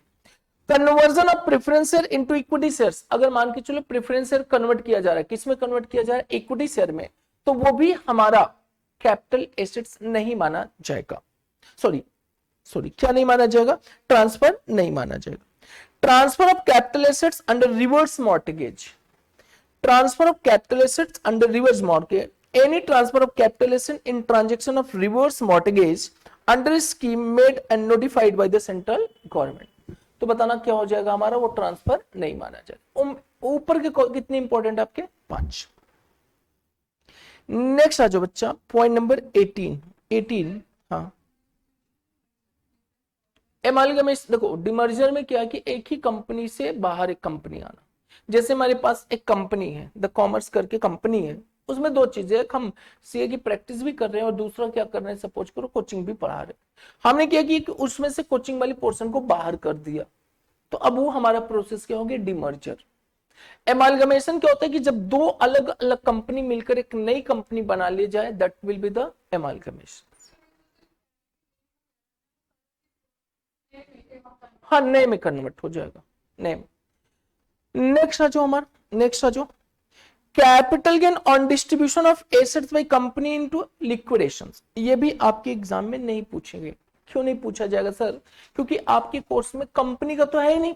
A: Conversion of preference share into equity shares, अगर मान के चलो प्रेफरेंस शेयर कन्वर्ट किया जा रहा है, किस में कन्वर्ट किया जा रहा है, इक्विटी शेयर में, तो वो भी हमारा कैपिटल एसेट्स नहीं माना जाएगा। सॉरी क्या नहीं माना जाएगा, ट्रांसफर नहीं माना जाएगा। Transfer of capital assets under reverse mortgage, transfer of capital assets under reverse mortgage, any transfer of capital asset in transaction of reverse mortgage under scheme made and notified by the central government, तो बताना क्या हो जाएगा हमारा, वो transfer नहीं माना जाएगा। ऊपर के कितने इंपॉर्टेंट आपके 5। नेक्स्ट आ जाओ बच्चा, पॉइंट नंबर 18। हाँ, एमालगमेशन, देखो डिमर्जर में क्या कि एक ही कंपनी से बाहर एक कंपनी आना। जैसे हमारे पास एक कंपनी है, द कॉमर्स करके कंपनी है, उसमें 2 चीजें, हम सीए की प्रैक्टिस भी कर रहे हैं और दूसरा क्या कर रहे हैं, सपोज करो कोचिंग भी पढ़ा रहे हैं। हमने क्या कि उसमें से कोचिंग वाली पोर्शन को बाहर कर दिया, तो अब वो हमारा प्रोसेस क्या हो गया, डिमर्जर। एमालगमेशन क्या होता है कि जब 2 अलग अलग कंपनी मिलकर एक नई कंपनी बना ली जाए, दैट विल बी द एमालगमेशन। हाँ, नए में कन्वर्ट हो जाएगा, नए में। नेक्स्ट आ जाओ capital gain on distribution of assets by company into liquidations. ये भी आपके एग्जाम में नहीं पूछेंगे। क्यों नहीं पूछा जाएगा सर, क्योंकि आपके कोर्स में कंपनी का तो है ही नहीं,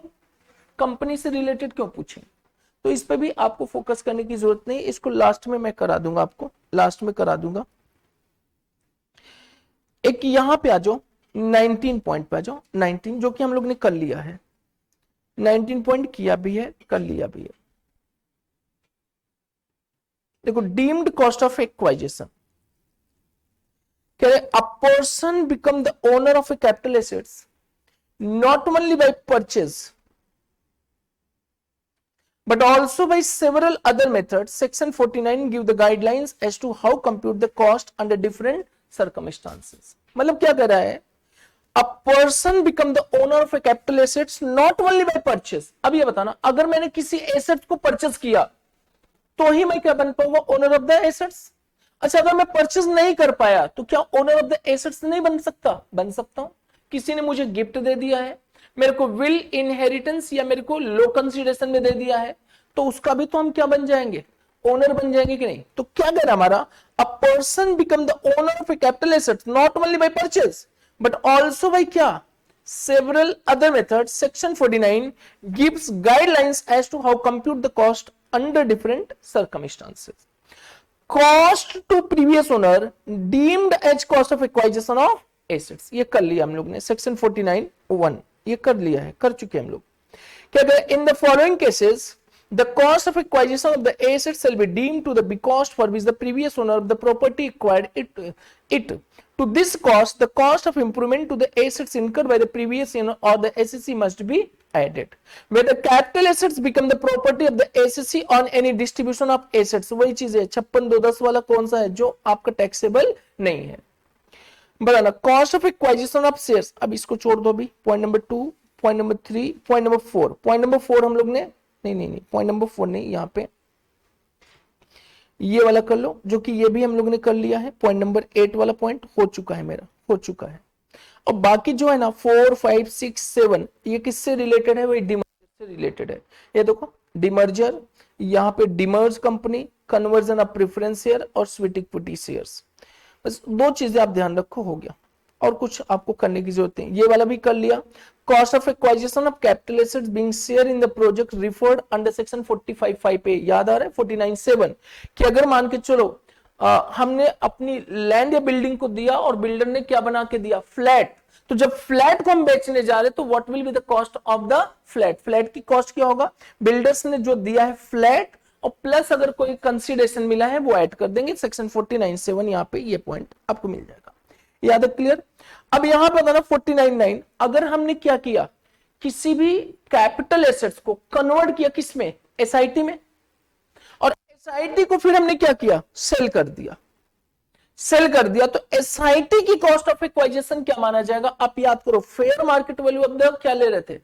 A: कंपनी से रिलेटेड क्यों पूछेंगे, तो इस पे भी आपको फोकस करने की जरूरत नहीं, इसको लास्ट में मैं करा दूंगा, आपको लास्ट में करा दूंगा। एक यहां पे आ जाओ 19 पॉइंट पे आ जाओ, 19 जो कि हम लोग ने कर लिया है, 19 पॉइंट किया भी है, कर लिया भी है। देखो डीम्ड कॉस्ट ऑफ एक्वाइजेशन, कह रहे अ person become the owner of a capital assets not only by purchase but also by several other methods. Section 49 give the guidelines as to how compute the cost under different circumstances. मतलब क्या कह रहा है, a person become the owner of a capital assets not only by purchase. अब ये बताना अगर मैंने किसी एसेट को परचेस किया तो ही मैं क्या बन पाऊंगा, ओनर ऑफ द एसेट्स। अच्छा, अगर मैं परचेज नहीं कर पाया तो क्या ओनर ऑफ द एसेट्स नहीं बन सकता? बन सकता हूं। किसी ने मुझे गिफ्ट दे दिया है, मेरे को विल इनहेरिटेंस या मेरे को लो कंसीडरेशन में दे दिया है, तो उसका भी तो हम क्या बन जाएंगे? ओनर बन जाएंगे कि नहीं? तो क्या कर हमारा, a person become the owner of a capital assets not only by purchase but also by क्या? several other methods. Section 49 gives guidelines as to how compute the cost under different circumstances. Cost to previous owner deemed as cost of acquisition of assets, ये कर लिया हम लोग ने section 49(1), ये कर लिया है, कर चुके हम लोग। क्या कहते हैं? In the following cases the cost of acquisition of the assets shall be deemed to the cost for which the previous owner of the property acquired it. To this cost, the cost of improvement to the assets incurred by the previous owner or the SSC must be added. Where the capital assets become the property of the SSC on any distribution of assets, वही चीज है 56(2)(10) वाला कौन सा है जो आपका taxable नहीं है। बताना कॉस्ट ऑफ एक्वाइजिशन ऑफ शेयर्स, अब इसको छोड़ दो अभी। Point number 2, point number 3, point number 4। Point number 4 हम लोग ने नहीं, पॉइंट नंबर 4 नहीं, यहाँ पे ये वाला कर लो, जो कि ये भी हम लोग ने कर लिया है। पॉइंट नंबर 8 वाला पॉइंट हो चुका है मेरा, हो चुका है। और बाकी जो है ना 4, 5, 6, 7 ये किससे रिलेटेड है? वही डिमर्जर से रिलेटेड है। ये देखो डिमर्जर, यहाँ पे demerge company, conversion of preference share और स्वीट इक्विटी शेयर्स। बस दो चीजें आप ध्यान रखो, हो गया। और कुछ आपको करने की जरूरत है। ये वाला भी कर लिया। Cost of एक्वाइजिशन of capital assets being share in the project referred under section 45(5) पे, याद आ रहा है 49(7) कि अगर मान के चलो हमने अपनी लैंड या बिल्डिंग को दिया और बिल्डर ने क्या बना के दिया? फ्लैट। तो जब फ्लैट को हम बेचने जा रहे तो what will be the cost of the flat? Flat की कॉस्ट क्या होगा? बिल्डर्स ने जो दिया है फ्लैट और प्लस अगर कोई कंसीडरेशन मिला है वो ऐड कर देंगे। सेक्शन 49(7) यहाँ पे ये पॉइंट आपको मिल जाएगा। याद है? क्लियर? अब यहां पर ना 49(9) अगर हमने क्या किया, किसी भी कैपिटल एसेट्स को कन्वर्ट किया किसमें? एसआईटी में, और एसआईटी को फिर हमने क्या किया? सेल कर दिया। सेल कर दिया तो एसआईटी की कॉस्ट ऑफ एक्वाइजिशन क्या माना जाएगा? आप याद करो, fair market value of the क्या ले रहे थे?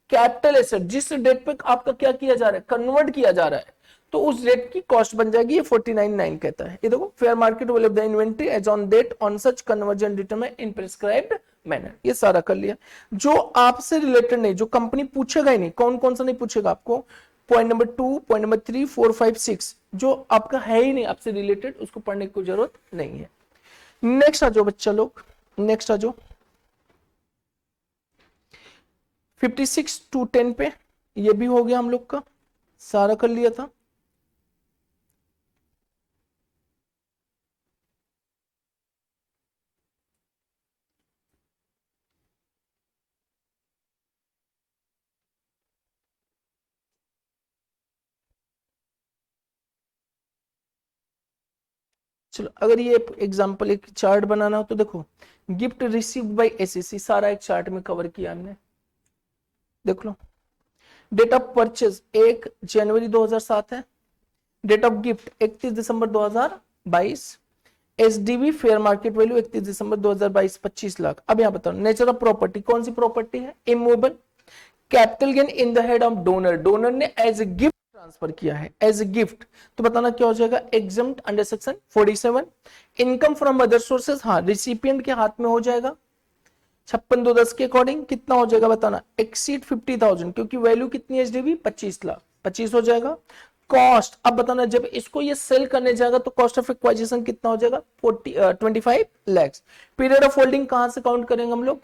A: Capital asset. जिस डेट पे आपका क्या किया जा रहा है? कन्वर्ट किया जा रहा है, तो उस डेट की कॉस्ट बन जाएगी। ये 49(9) कहता है। ये देखो, fair market value of the inventory as on date on such conversion determine in prescribed manner. ये सारा कर लिया। जो आपसे रिलेटेड नहीं, जो कंपनी पूछेगा ही नहीं, कौन कौन सा नहीं पूछेगा आपको? पॉइंट नंबर 2, पॉइंट नंबर 3, 4, 5, 6 जो आपका है ही नहीं आपसे रिलेटेड, उसको पढ़ने की जरूरत नहीं है। नेक्स्ट आ जाओ बच्चा लोग, नेक्स्ट आ जाओ 56(2)(10) पे। ये भी हो गया हम लोग का, सारा कर लिया था। चलो, अगर ये एग्जांपल एक चार्ट बनाना हो तो देखो, गिफ्ट रिसीव्ड बाय एसएससी सारा एक चार्ट में कवर किया हमने, देख लो। डेट ऑफ परचेज 1 जनवरी 2007 है। डेट ऑफ गिफ्ट 31 दिसंबर 2022। एसडीवी फेयर मार्केट वैल्यू 31 दिसंबर 2022 25 लाख। अब यहां बताओ नेचर ऑफ प्रॉपर्टी, कौन सी प्रॉपर्टी है? Immovable. Capital gain in the head of donor, donor ने एज ए गिफ्ट ट्रांसफर किया है, एज ए गिफ्ट। तो बताना क्या हो जाएगा? Exempt under section 47। Income from other sources, हाँ रिसिपिएंट के हाथ में हो जाएगा। 56(2)(10) के अकॉर्डिंग कितना हो जाएगा बताना? एक्सीड 50,000, क्योंकि वैल्यू कितनी है एसडीवी? 25 लाख, 25 हो जाएगा। कॉस्ट, अब बताना जब इसको ये सेल करने जाएगा तो कॉस्ट ऑफ एक्वाइजिशन कितना हो जाएगा? 25 लाख। पीरियड ऑफ होल्डिंग कहां से काउंट करेंगे हम लोग?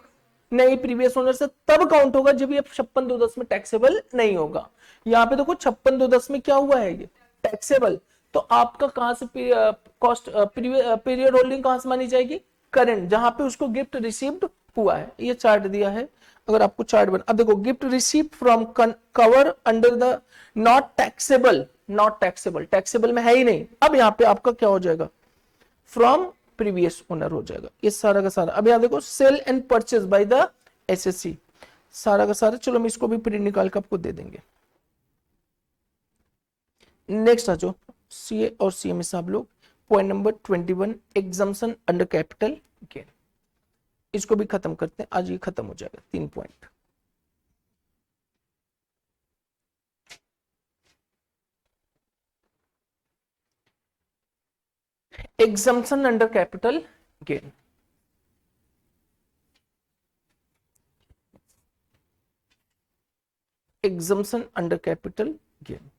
A: नहीं, प्रीवियस ओनर से तब काउंट होगा जब ये 56(2)(10) में टैक्सेबल नहीं होगा। यहाँ पे देखो 56(2)(10) में क्या हुआ है? ये टैक्सेबल। तो आपका कहां से कॉस्ट पीरियड होल्डिंग कहां से मानी जाएगी? करंट, जहां पे उसको गिफ्ट रिसीव्ड हुआ है। ये चार्ट दिया है, अगर आपको चार्ट बना, अब देखो gift received from cover under the not taxable, not taxable, taxable में है ही नहीं। अब यहाँ पे आपका क्या हो जाएगा? फ्रॉम प्रीवियस ओनर हो जाएगा। ये सारा का सारा। अब यहां देखो sale and purchase by the SSC, सारा का सारा। चलो हम इसको भी प्रिंट निकाल कर आपको दे देंगे। नेक्स्ट आ जाओ सीए और सीएमए साहब लोग, point number 21 exemption under capital gain. इसको भी खत्म करते हैं, आज ये खत्म हो जाएगा 3 point. Exemption under capital gain, exemption under capital gain.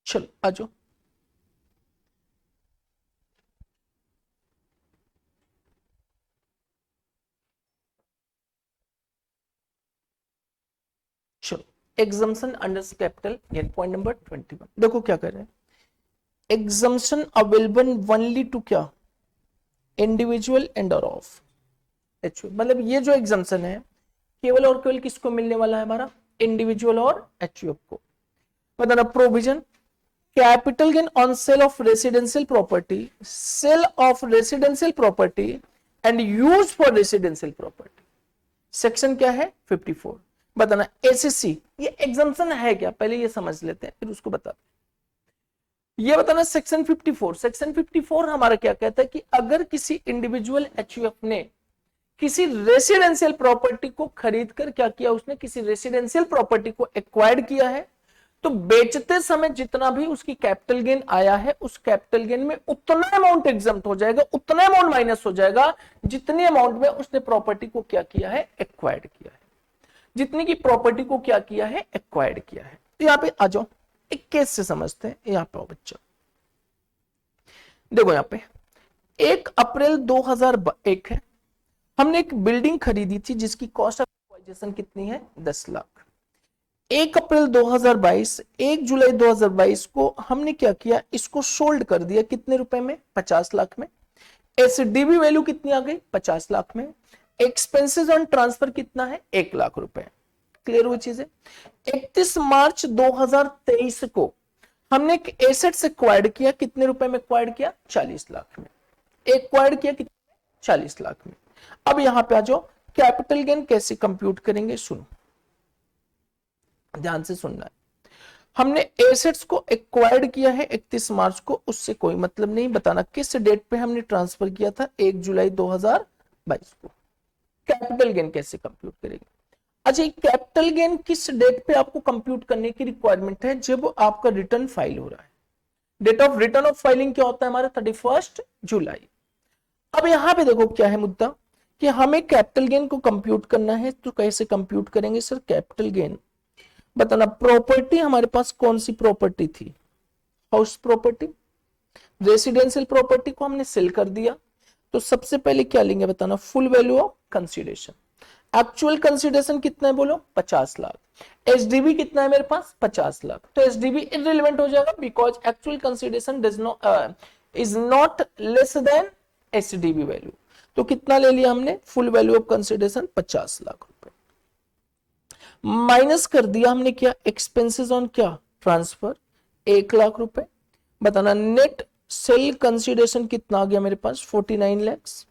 A: चलो आ जाओ। चलो, exemption under capital gain, point number 21। देखो क्या कर रहे हैं, एग्जम्पशन अवेलेबल ओनली टू क्या, इंडिविजुअल एंड और ऑफ एचयूएफ। मतलब ये जो एग्जम्पशन है केवल और केवल किसको मिलने वाला है, हमारा इंडिविजुअल और एचयूएफ को। बताना provision, capital gain on sale of residential property, sale of residential property and use for residential property. Section क्या है 54। बताना एसएससी ये एग्जम्पशन है क्या, पहले ये समझ लेते हैं फिर उसको बताते हैं। ये बताना सेक्शन 54। सेक्शन 54 हमारा क्या कहता है कि अगर किसी इंडिविजुअल एचयूएफ ने किसी रेसिडेंशियल प्रॉपर्टी को खरीदकर क्या किया, उसने किसी रेसिडेंशियल प्रॉपर्टी को एक्वायर्ड किया है, तो बेचते समय जितना भी उसकी कैपिटल गेन आया है उस कैपिटल गेन में उतना अमाउंट एग्जम्प्ट हो जाएगा, उतना अमाउंट माइनस हो जाएगा जितनी अमाउंट में उसने प्रॉपर्टी को क्या किया है, एक्वायर्ड किया है, जितनी की प्रॉपर्टी को क्या किया है, एक्वायर्ड किया है। तो यहां पे आ जाओ, एक केस से समझते हैं। यहां पे आओ बच्चा, देखो यहां पे 1 अप्रैल 2001 है, हमने एक बिल्डिंग खरीदी थी जिसकी कॉस्ट ऑफ एक्वाइजिशन कितनी है, 10 लाख। 1 अप्रैल 2022, 1 जुलाई 2022 को हमने क्या किया, इसको सोल्ड कर दिया कितने रुपए में, 50 लाख में। एसडीबी वैल्यू कितनी आ गई, 50 लाख में। एक्सपेंसेस ऑन ट्रांसफर कितना है, 1 लाख रुपए। क्लियर हुई चीजें। 31 मार्च 2023 को हमने एक एसेट से एक्वायर्ड किया, कितने रुपए में एक्वायर्ड किया, 40 लाख में। एक्वायर्ड किया कितने, 40 लाख में। अब यहां पे आ जाओ, कैपिटल गेन कैसे कंप्यूट करेंगे, सुनो ध्यान से सुनना है। हमने एसेट्स को एक्वायर्ड किया है 31 मार्च को, उससे कोई मतलब नहीं, बताना किस डेट पे हमने ट्रांसफर किया था, 1 जुलाई 2022 को। कैपिटल गेन कैसे कंप्यूट करेंगे। अच्छा, कैपिटल गेन किस डेट पे आपको कंप्यूट करने की रिक्वायरमेंट है, जब आपका रिटर्न फाइल हो रहा है। Date of return of filing क्या होता है हमारा, 31 जुलाई। अब यहां पे देखो क्या है मुद्दा, कि हमें कैपिटल गेन को कंप्यूट करना है, तो कैसे कंप्यूट करेंगे सर, कैपिटल गेन बताना। प्रॉपर्टी हमारे पास कौन सी प्रॉपर्टी थी, हाउस प्रॉपर्टी। रेसिडेंशियल प्रॉपर्टी को हमने सेल कर दिया, तो सबसे पहले क्या लेंगे बताना, full value of consideration. Actual consideration कितना है बोलो, 50 लाख। एसडीबी कितना है मेरे पास, 50 लाख। तो एसडीबी इररिलेवेंट हो जाएगा, because actual consideration does not is not less than SDB value. तो कितना ले लिया हमने, full value of consideration 50 lakh रुपए। माइनस कर दिया हमने क्या, एक्सपेंसेस ऑन क्या, ट्रांसफर, 1 लाख रुपए। बताना नेट सेल कंसीडरेशन कितना आ गया मेरे पास, 49 लैक्स।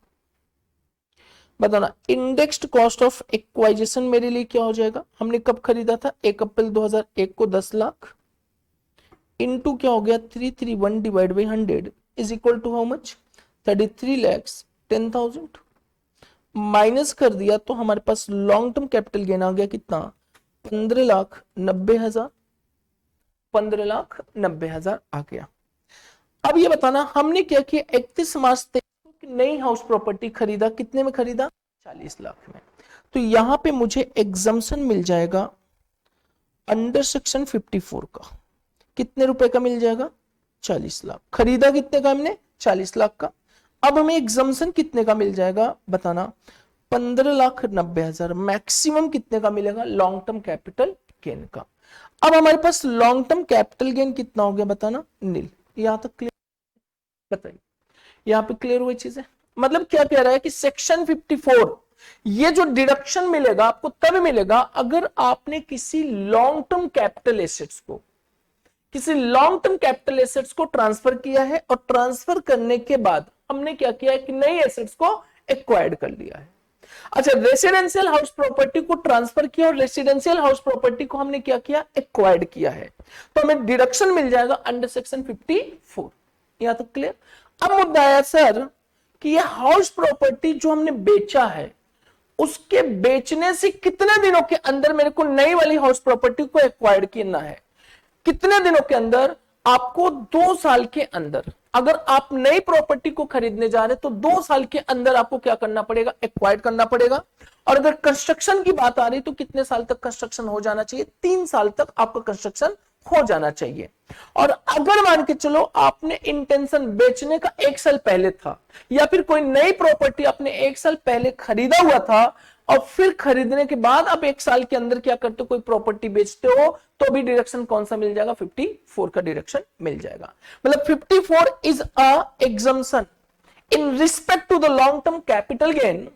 A: बताना इंडेक्स्ड कॉस्ट ऑफ एक्वाइजिशन मेरे लिए क्या हो जाएगा, हमने कब खरीदा था, 1 अप्रैल 2001 को 10 लाख इनटू क्या हो गया, 331 divide by 100 is equal to how much, 33 lakhs 10,000। Minus कर दिया तो हमारे पास लॉन्ग टर्म कैपिटल गेन आ गया कितना, 15,90,000, 15,90,000 आ गया। अब ये बताना हमने क्या किया, 31 मार्च को नई हाउस प्रॉपर्टी खरीदा, कितने में खरीदा, 40 लाख में। तो यहां पे मुझे एग्जम्पशन मिल जाएगा अंडर सेक्शन 54 का, कितने रुपए का मिल जाएगा, 40 लाख। खरीदा कितने का हमने, 40 लाख का। अब हमें एग्जम्पशन कितने का मिल जाएगा बताना, 15,90,000। मैक्सिमम कितने का मिलेगा, लॉन्ग टर्म कैपिटल गेन का। अब हमारे पास लॉन्ग टर्म कैपिटल गेन कितना हो गया बताना, नील। यहां तक क्लियर बताइए, यहां पे क्लियर हुई चीजें। मतलब क्या कह रहा है कि सेक्शन 54 ये जो डिडक्शन मिलेगा आपको तब मिलेगा अगर आपने किसी लॉन्ग टर्म कैपिटल एसेट्स को किसी लॉन्ग टर्म कैपिटल एसेट्स को ट्रांसफर किया है और ट्रांसफर करने के बाद हमने क्या किया है कि नई एसेट्स को एक्वायर्ड कर लिया है। अच्छा, रेसिडेंशियल हाउस प्रॉपर्टी को ट्रांसफर किया और रेसिडेंशियल हाउस प्रॉपर्टी को हमने क्या किया, एक्वायर्ड किया है, तो हमें डिडक्शन मिल जाएगा अंडर सेक्शन 54। यहां तक क्लियर। अब मुद्दा आया सर कि ये हाउस प्रॉपर्टी जो हमने बेचा है उसके बेचने से कितने दिनों के अंदर मेरे को नई वाली हाउस प्रॉपर्टी को एक्वायर्ड करना है। कितने दिनों के अंदर? आपको 2 साल के अंदर। अगर आप नई प्रॉपर्टी को खरीदने जा रहे हैं तो 2 साल के अंदर आपको क्या करना पड़ेगा, एक्वायर्ड करना पड़ेगा। और अगर कंस्ट्रक्शन की बात आ रही तो कितने साल तक कंस्ट्रक्शन हो जाना चाहिए, 3 साल तक आपका कंस्ट्रक्शन हो जाना चाहिए। और अगर मान के चलो आपने इंटेंशन बेचने का 1 साल पहले था, या फिर कोई नई प्रॉपर्टी आपने 1 साल पहले खरीदा हुआ था और फिर खरीदने के बाद आप 1 साल के अंदर क्या करते हो, कोई प्रॉपर्टी बेचते हो, तो भी डिडक्शन कौन सा मिल जाएगा, 54 का डिडक्शन मिल जाएगा। मतलब 54 is a exemption in respect to the long term capital gain.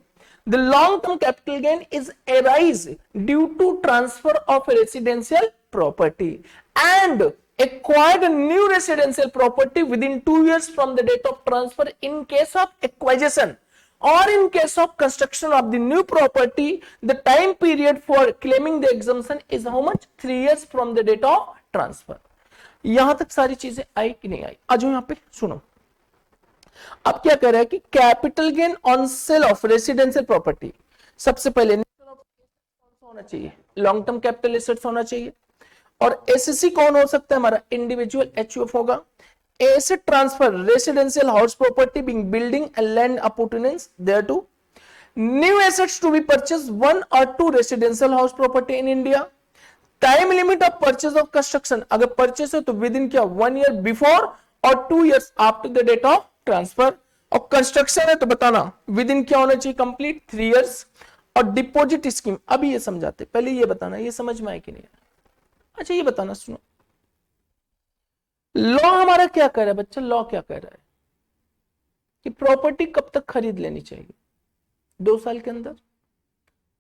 A: The long term capital gain is arise due to transfer of residential property and acquired new residential property within 2 years from the date of transfer in case of acquisition, or in case of construction of the new property. The time period for claiming the exemption is how much, 3 years from the date of transfer. यहां तक सारी चीजें आई कि नहीं आई? आ जाओ यहां पे सुनो। अब क्या कह रहा है कि capital gain on sale of residential property, सबसे पहले होना चाहिए, लॉन्ग टर्म कैपिटल एसेट्स होना चाहिए। और एसएससी कौन हो सकता है, हमारा इंडिविजुअल एचयूएफ होगा। Asset transfer residential house property being building and land appurtenance thereto. New assets to be purchase 1 or 2 residential house property in India. Time limit of purchase of construction, अगर purchase हो तो with in क्या, 1 year before और 2 years after the date of transfer. और construction है तो बताना within क्या होना चाहिए, कंप्लीट 3 years। और डिपॉजिट स्कीम, अभी ये समझाते, पहले ये बताना ये समझ में आए कि नहीं। अच्छा ये बताना, सुनो लॉ हमारा क्या कह रहा है बच्चा, लॉ क्या कह रहा है कि प्रॉपर्टी कब तक खरीद लेनी चाहिए, 2 साल के अंदर।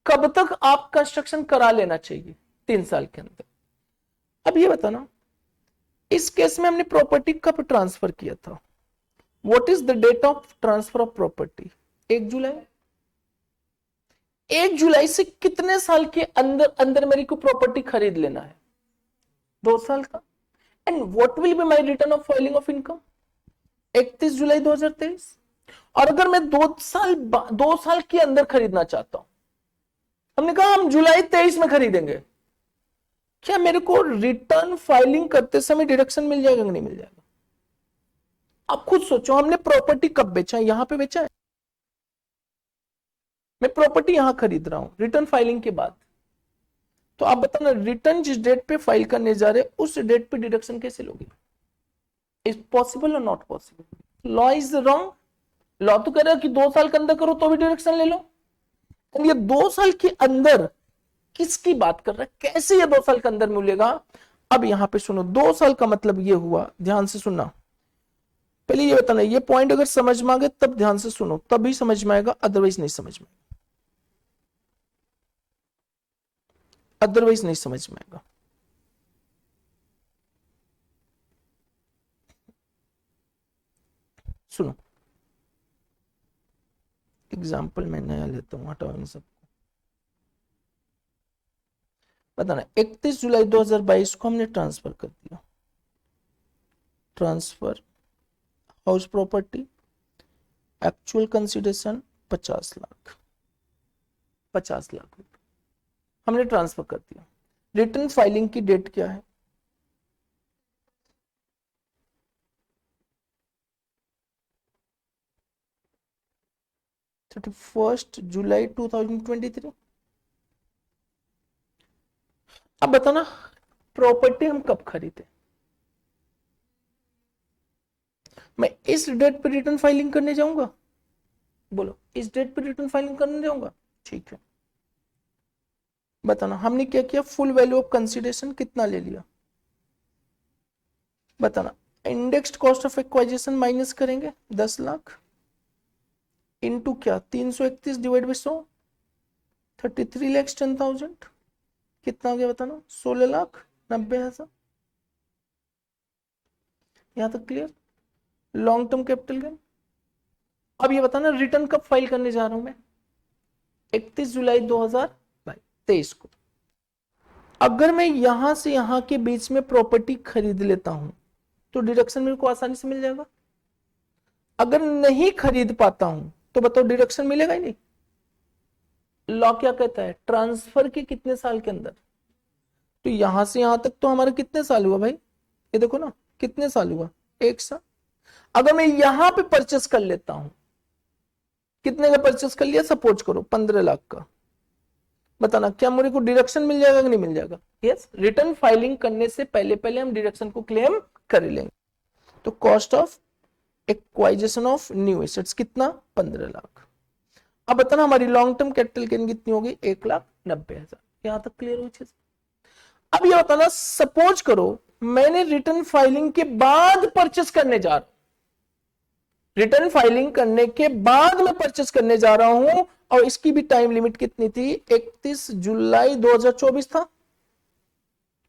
A: कब तक आप कंस्ट्रक्शन करा लेना चाहिए, 3 साल के अंदर। अब ये बताना इस केस में हमने प्रॉपर्टी कब ट्रांसफर किया था, what is the date of transfer of property, 1 जुलाई। 1 जुलाई से कितने साल के अंदर अंदर मेरी को प्रॉपर्टी खरीद लेना है, 2 साल का। And what will be my return of filing of income, 31 जुलाई 2023। और अगर मैं 2 साल के अंदर खरीदना चाहता हूं, हमने कहा हम जुलाई 23 में खरीदेंगे, क्या मेरे को रिटर्न फाइलिंग करते समय डिडक्शन मिल जाएगा कि नहीं मिल जाएगा? आप खुद सोचो, हमने प्रॉपर्टी कब बेचा है, यहां पे बेचा है, मैं प्रॉपर्टी यहां खरीद रहा हूं रिटर्न फाइलिंग के बाद। तो आप बताना रिटर्न जिस डेट पे फाइल करने जा रहे उस डेट पे डिडक्शन कैसे लोगे, इज पॉसिबल और not possible? Law is wrong. Law तो कह रहा है कि 2 साल के अंदर करो तो भी डिडक्शन ले लो। ये 2 साल के अंदर किसकी बात कर रहा है, कैसे ये 2 साल के अंदर मिलेगा? अब यहां पे सुनो, 2 साल का मतलब ये हुआ, ध्यान से सुनना, पहले ये बताना, ये पॉइंट अगर समझ में आ गए तब ध्यान से सुनो, तभी समझ में आएगा, अदरवाइज नहीं समझ में, अदरवाइज नहीं समझ में आएगा। सुनो एग्जाम्पल मैं नया लेता हूं, हटाओ इन सबको। बताना 31 जुलाई 2022 को हमने ट्रांसफर कर दिया, transfer house property, actual consideration 50 lakh, 50 lakh रुपए हमने ट्रांसफर कर दिया। रिटर्न फाइलिंग की डेट क्या है, जुलाई 2023। अब बताना प्रॉपर्टी हम कब खरीदे, मैं इस डेट पे रिटर्न फाइलिंग करने जाऊंगा, बोलो इस डेट पे रिटर्न फाइलिंग करने जाऊंगा, ठीक है। बताना हमने क्या किया, फुल वैल्यू ऑफ कंसिडरेशन कितना ले लिया, बताना इंडेक्स्ड कॉस्ट ऑफ एक्वाइजिशन माइनस करेंगे 10 लाख इनटू क्या 331 डिवाइड बाई 100, 33,10,000 कितना हो गया बताना, 16,90,000। यहां तक clear? Long term capital gain. अब ये बताना रिटर्न कब फाइल करने जा रहा हूं मैं? 31 जुलाई 2023 को। अगर मैं यहां से यहां के बीच में प्रॉपर्टी खरीद लेता हूं तो डिडक्शन मेरे को आसानी से मिल जाएगा। अगर नहीं खरीद पाता हूं तो बताओ डिडक्शन मिलेगा ही नहीं। लॉ क्या कहता है? ट्रांसफर के कितने साल के अंदर। तो यहां से यहां तक तो हमारे कितने साल हुआ भाई? ये देखो ना, कितने साल हुआ? 1 साल। अगर मैं यहां पे परचेस कर लेता हूं, कितने का परचेस कर लिया? सपोज करो 15 लाख का। बताना क्या मेरे को डिडक्शन मिल जाएगा कि नहीं मिल जाएगा? यस, रिटर्न फाइलिंग करने से पहले पहले हम डिडक्शन को क्लेम कर लेंगे। तो cost of acquisition of new assets कितना? 15 लाख। अब बताना हमारी लॉन्ग टर्म कैपिटल गेन कितनी होगी? 1,90,000। यहां तक क्लियर हुई चीज? अब ये बताना, सपोज करो मैंने रिटर्न फाइलिंग के बाद परचेस करने जा रहा हूं, रिटर्न फाइलिंग करने के बाद मैं परचेस करने जा रहा हूं और इसकी भी टाइम लिमिट कितनी थी? 31 जुलाई 2024 था।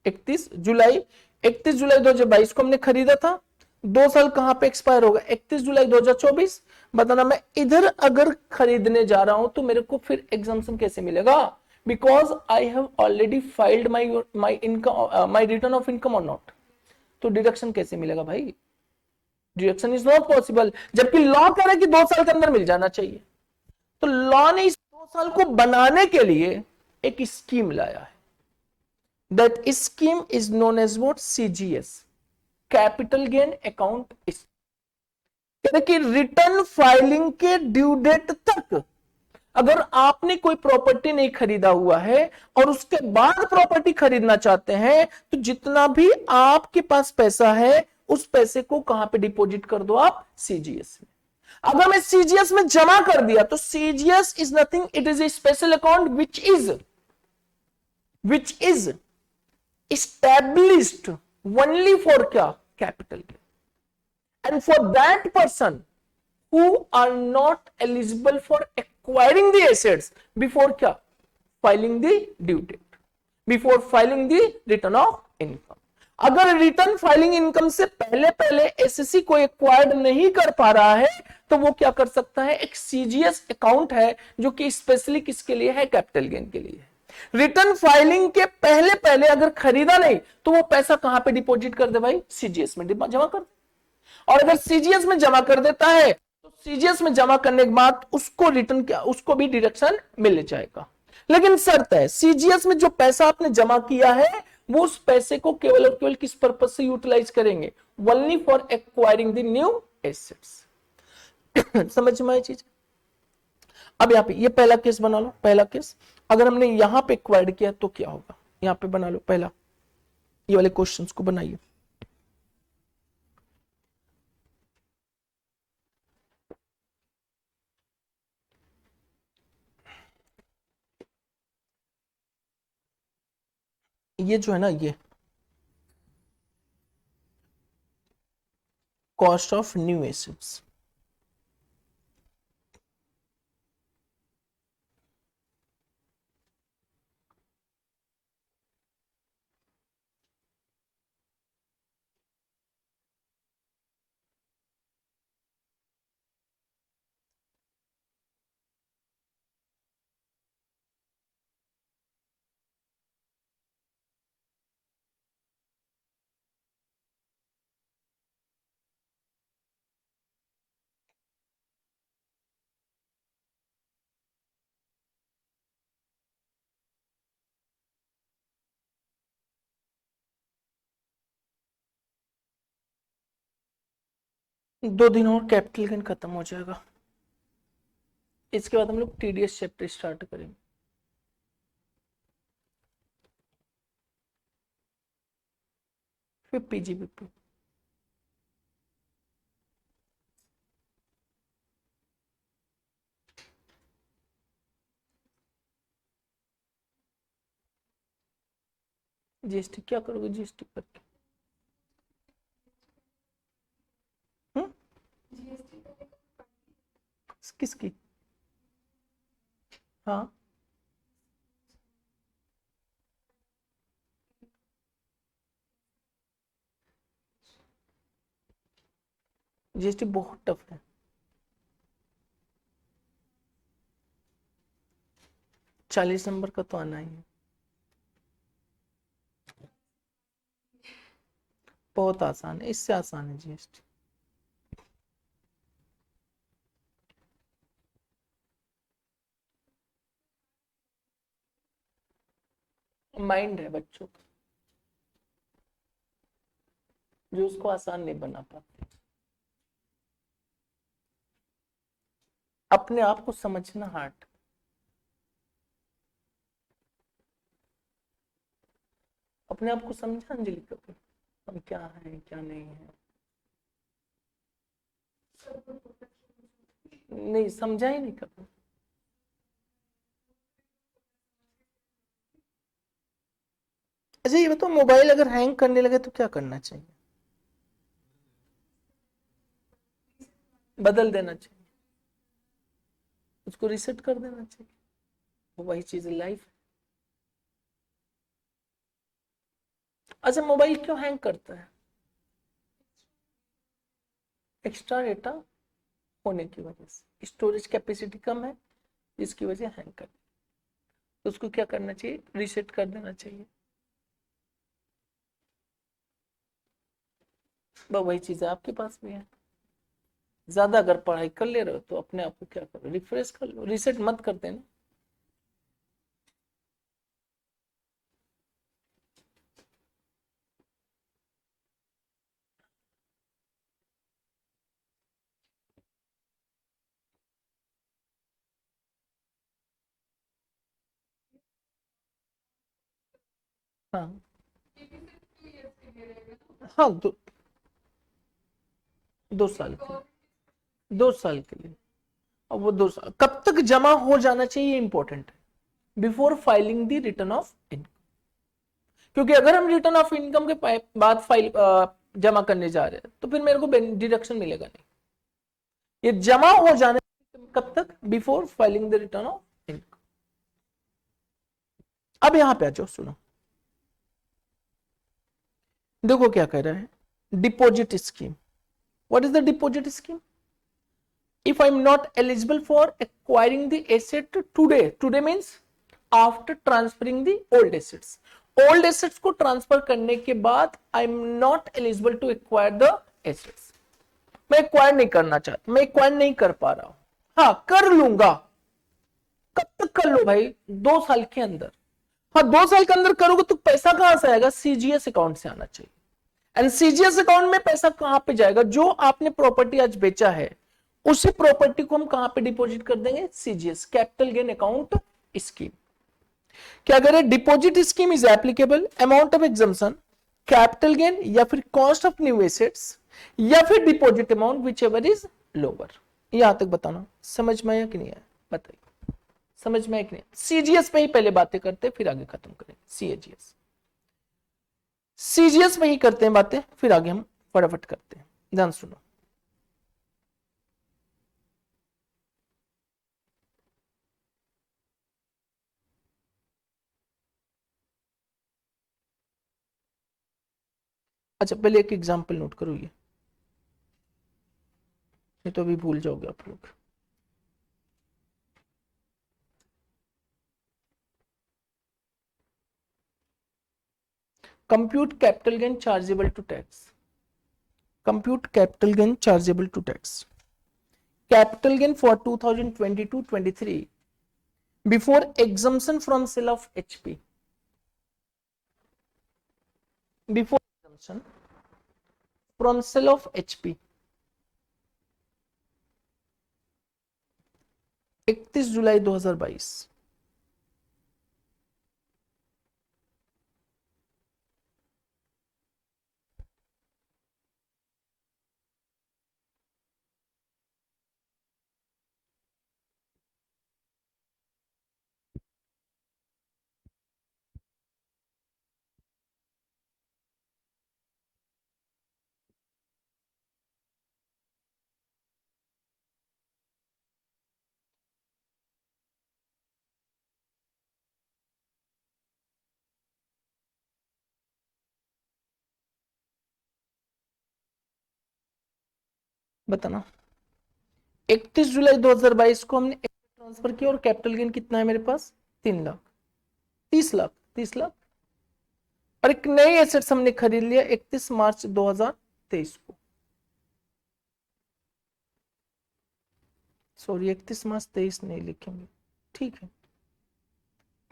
A: 31 जुलाई 31 जुलाई 2022 को हमने खरीदा था। 2 साल कहां पे एक्सपायर होगा? 31 जुलाई 2024। बताना मैं इधर अगर खरीदने जा रहा हूं तो मेरे को फिर एग्जाम्पशन कैसे मिलेगा? Because I have already filed my income, my return of income और नॉट। तो डिडक्शन कैसे मिलेगा भाई? डिडक्शन इज नॉट पॉसिबल, जबकि लॉ कह रहा है कि 2 साल के अंदर मिल जाना चाहिए। तो लॉ ने इस 2 साल को बनाने के लिए एक स्कीम लाया है। That scheme is known as what? CGS, capital gain account. कि रिटर्न फाइलिंग के ड्यू डेट तक अगर आपने कोई प्रॉपर्टी नहीं खरीदा हुआ है और उसके बाद प्रॉपर्टी खरीदना चाहते हैं तो जितना भी आपके पास पैसा है उस पैसे को कहां पे डिपॉजिट कर दो आप? सीजीएस में। अगर मैं सीजीएस में जमा कर दिया तो CGS is nothing, it is a special account which is established only for क्या? Capital gain. And for that person who are not eligible for acquiring the assets before क्या? Filing the due date, before filing the return of income. अगर return filing income से पहले पहले SSC को acquired नहीं कर पा रहा है तो वो क्या कर सकता है? एक सीजीएस अकाउंट है जो कि स्पेशली किसके लिए है? कैपिटल गेन के लिए है। रिटर्न फाइलिंग के पहले पहले अगर खरीदा नहीं तो वो पैसा कहां पे डिपॉजिट कर दे भाई? सीजीएस में जमा कर दे। और अगर सीजीएस में जमा कर देता है तो सीजीएस में जमा करने के बाद उसको रिटर्न क्या, उसको भी डिडक्शन मिल जाएगा। लेकिन शर्त है, सीजीएस में जो पैसा आपने जमा किया है वो उस पैसे को केवल और केवल किस पर्पज से यूटिलाइज करेंगे? Only for acquiring the new assets. समझ में आई चीज? अब यहां पे ये पहला केस बना लो। पहला केस अगर हमने यहां पे एक्वायर्ड किया तो क्या होगा? यहां पे बना लो पहला, ये वाले क्वेश्चंस को बनाइए। ये जो है ना, ये कॉस्ट ऑफ न्यू एसेट्स। दो दिन और कैपिटल गेन खत्म हो जाएगा। इसके बाद हम लोग टीडीएस चैप्टर स्टार्ट करेंगे। फिर पीजीबीपी। जीएसटी क्या करोगे? जीएसटी करके किसकी? हाँ, जीएसटी बहुत टफ है। 40 नंबर का तो आना ही है। बहुत आसान है, इससे आसान है जीएसटी। माइंड है बच्चों का, जो उसको आसान नहीं बना पाते। अपने आप को समझना हार्ड। अपने आप को समझा अंजलि कभी, हम क्या है क्या नहीं है? नहीं समझा ही नहीं कभी। अच्छा ये बताओ, मोबाइल अगर हैंग करने लगे तो क्या करना चाहिए? बदल देना चाहिए, उसको रिसेट कर देना चाहिए। वो वही चीज लाइफ। अच्छा मोबाइल क्यों हैंग करता है? एक्स्ट्रा डेटा होने की वजह से, स्टोरेज कैपेसिटी कम है, जिसकी वजह हैंग कर। तो उसको क्या करना चाहिए? रीसेट कर देना चाहिए। बस वही चीज आपके पास भी है। ज्यादा अगर पढ़ाई कर ले रहे हो तो अपने आप को क्या करो, रिफ्रेश कर लो, रीसेट मत कर देना। हाँ हाँ, 2 साल के लिए। 2 साल के लिए। अब वो 2 साल कब तक जमा हो जाना चाहिए, इंपॉर्टेंट है, before filing the return of income. क्योंकि अगर हम रिटर्न ऑफ इनकम के बाद फाइल जमा करने जा रहे हैं तो फिर मेरे को डिडक्शन मिलेगा नहीं। ये जमा हो जाने कब तक? Before filing the return of income. अब यहां पे आ जाओ, सुनो, देखो क्या कह रहा है, deposit scheme. What is the deposit scheme? if I'm not eligible for acquiring the asset today means after transferring the old assets को ट्रांसफर करने के बाद I am not eligible to acquire the assets. मैं acquire नहीं करना चाहता, मैं acquire नहीं कर पा रहा हूं। हाँ कर लूंगा। कब तक कर लो भाई? 2 साल के अंदर। हाँ 2 साल के अंदर करोगे तो पैसा कहां से आएगा? सीजीएस अकाउंट से आना चाहिए। एंड सीजीएस अकाउंट में पैसा कहां पे जाएगा? जो आपने प्रॉपर्टी आज बेचा है उसी प्रॉपर्टी को हम कहां पे डिपॉजिट कर देंगे? CGS, capital gain account scheme. क्या करें? Deposit scheme is applicable amount of exemption, capital gain या फिर कॉस्ट ऑफ न्यू एसेट्स या फिर deposit amount which ever is lower. यहां तक बताना समझ में आया कि नहीं आया? बताइए समझ में आया कि नहीं? सीजीएस पे ही पहले बातें करते फिर आगे खत्म करेंगे। सीजीएस में ही करते हैं बातें, फिर आगे हम फटाफट करते हैं। ध्यान सुनो, अच्छा पहले एक एग्जांपल नोट करो, ये तो अभी भूल जाओगे आप लोग। Compute capital gain chargeable to tax. Compute capital gain chargeable to tax. Capital gain for 2022-23 before exemption from sale of HP. Before exemption from sale of HP 31 जुलाई 2022। बताना। 31 जुलाई 2022 को हमने ट्रांसफर किया और कैपिटल गेन कितना है मेरे पास? 3 लाख, 30 लाख, 30 लाख। और एक नई एसेट्स हमने खरीद लिया 31 मार्च 2023 को, सॉरी 31 मार्च 23 नहीं लिखेंगे, ठीक है,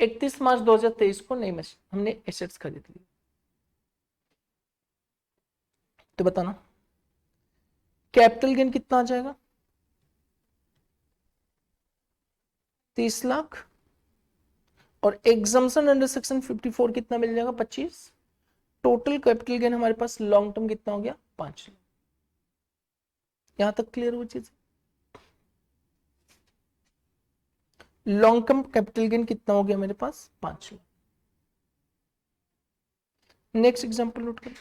A: 31 मार्च 2023 को नई मशीन हमने एसेट्स खरीद ली। तो बताना कैपिटल गेन कितना आ जाएगा? 30 लाख। और एग्जम्पशन अंडर सेक्शन 54 कितना मिल जाएगा? 25। टोटल कैपिटल गेन हमारे पास लॉन्ग टर्म कितना हो गया? 5 लाख। यहां तक क्लियर वो चीज? लॉन्ग टर्म कैपिटल गेन कितना हो गया मेरे पास? 5 लाख। नेक्स्ट एग्जांपल नोट करें।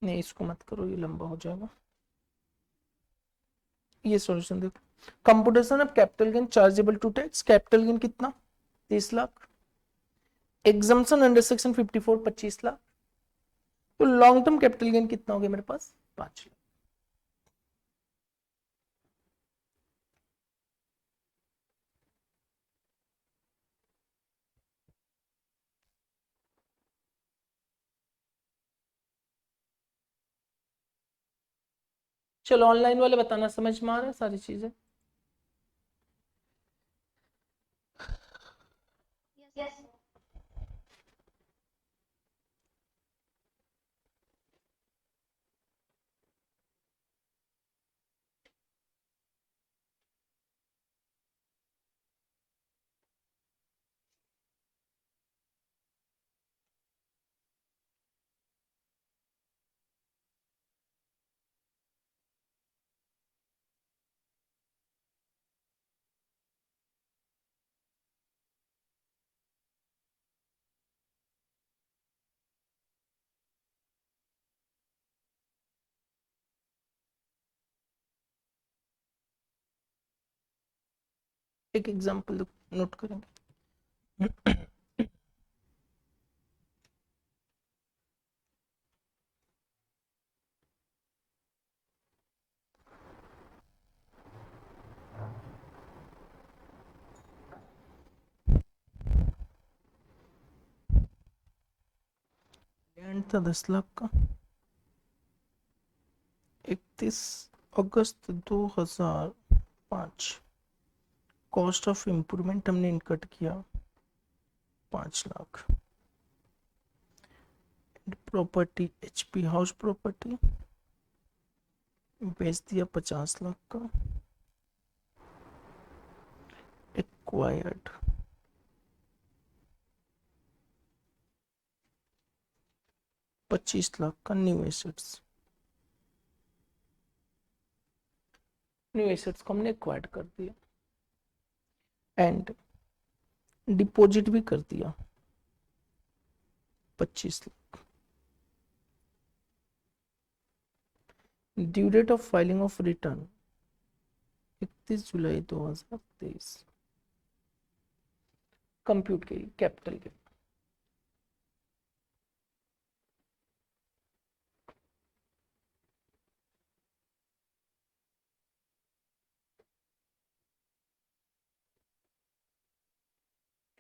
A: नहीं इसको मत करो, ये लंबा हो जाएगा। ये सॉल्यूशन देखो, computation of capital gain chargeable to tax. Capital gain कितना? 30 lakh. Exemption under section 54 25 lakh. तो लॉन्ग टर्म कैपिटल गेन कितना हो गया मेरे पास? 5 लाख। चलो ऑनलाइन वाले बताना समझ में आ रहा है सारी चीजें?
B: यस।
A: एक एग्जांपल नोट करेंगे। लैंड था 10 लाख का, 31 अगस्त 2005। कॉस्ट ऑफ इम्प्रूवमेंट हमने इनकट किया 5 lakh. Property HP house property बेच दिया 50 लाख का। एक्वायर्ड 25 लाख का न्यू एसेट्स। न्यू एसेट्स को हमने एक्वायर्ड कर दिया एंड डिपॉजिट भी कर दिया 25 lakh. Due date of filing of return 31 जुलाई 2023। कंप्यूट की कैपिटल के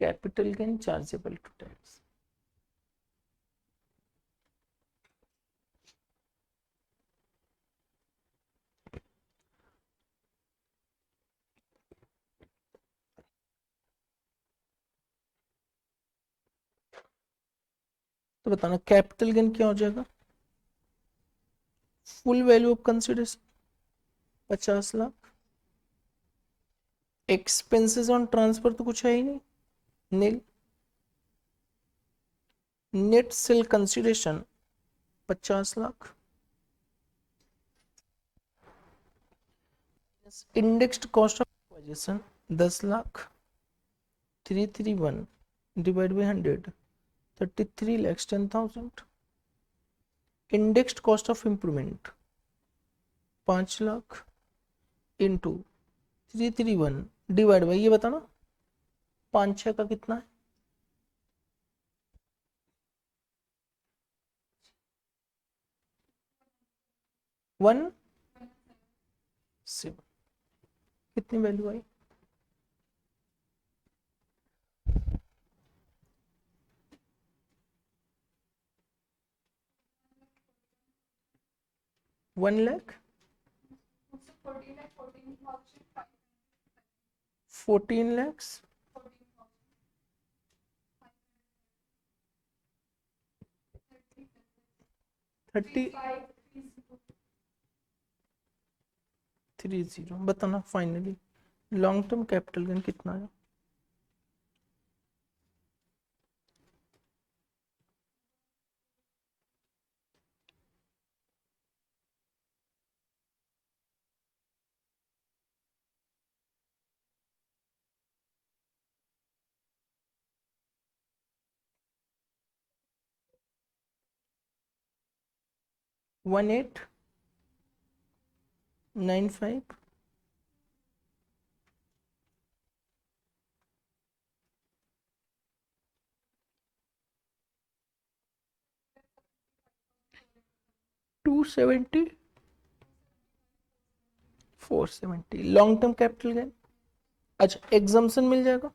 A: capital gain chargeable to tax. तो बताना कैपिटल गेन क्या हो जाएगा? Full value of consideration 50 lakh. Expenses on transfer तो कुछ है ही नहीं, nil. Net sale consideration 50 lakh. Indexed cost of acquisition 10 lakh. 331 divide by 100 33,10,000। Indexed cost of improvement 5 lakh. Into 331 divide by, ये बताना 5 6 का कितना है, 1 7, कितनी वैल्यू आई, 1 लाख 14 lakhs 30 बताना finally long term capital gain कितना है। One 8 9 5 270 470 long term capital gain. अच्छा एग्जाम्पशन मिल जाएगा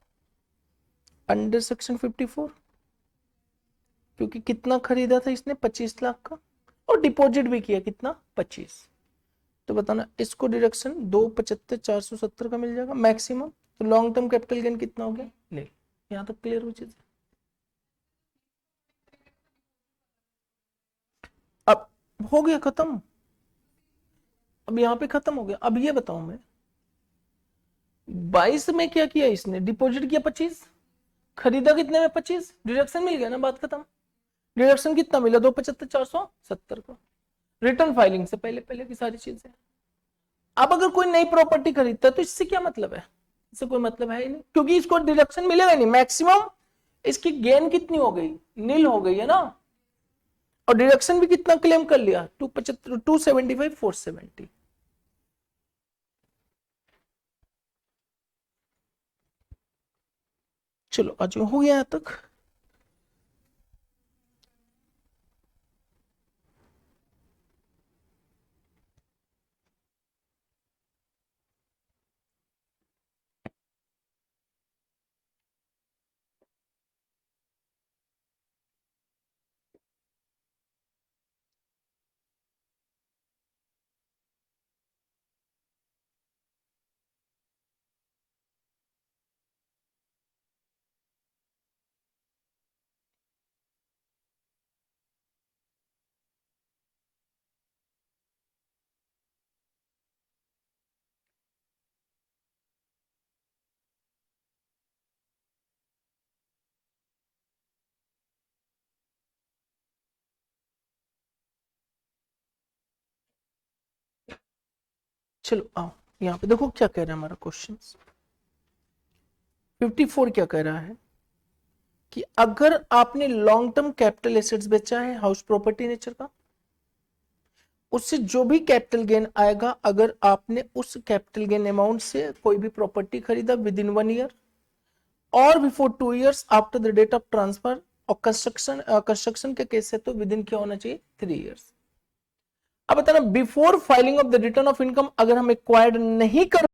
A: अंडर सेक्शन 54, क्योंकि कितना खरीदा था इसने 25 लाख का और डिपॉजिट भी किया कितना 25, तो बताना इसको डिडक्शन 275 470 का मिल जाएगा मैक्सिमम, तो लॉन्ग टर्म कैपिटल गेन कितना हो गया नहीं। यहाँ तक क्लियर हो चीज, अब हो गया खत्म, अब यहाँ पे खत्म हो गया। अब ये बताऊं मैं 22 में क्या किया इसने, डिपॉजिट किया 25, खरीदा कितने में 25, डिडक्शन मिल गया ना, बात खत्म। डिडक्शन कितना मिला 275 470 का, रिटर्न फाइलिंग से पहले पहले की सारी चीजें। अब अगर कोई नई प्रॉपर्टी खरीदता है तो इससे क्या मतलब है, इससे कोई मतलब है ही नहीं, क्योंकि इसको डिडक्शन मिलेगा नहीं, मैक्सिमम इसकी गेन कितनी हो गई, नील हो गई है ना, और डिडक्शन भी कितना क्लेम कर लिया 275 275 470। चलो आज हो गया यहाँ तक। चलो आओ यहाँ पे देखो क्या कह रहा है हमारा क्वेश्चन 54, क्या कह रहा है कि अगर आपने लॉन्ग टर्म कैपिटल एसेट्स बेचा है हाउस प्रॉपर्टी नेचर का, उससे जो भी कैपिटल गेन आएगा, अगर आपने उस कैपिटल गेन अमाउंट से कोई भी प्रॉपर्टी खरीदा विद इन 1 ईयर और before 2 years after the date of transfer, और कंस्ट्रक्शन के केस है तो विद इन क्या होना चाहिए 3 ईयर्स। अब बताना before filing of the return of income अगर हम एक्वायर्ड नहीं कर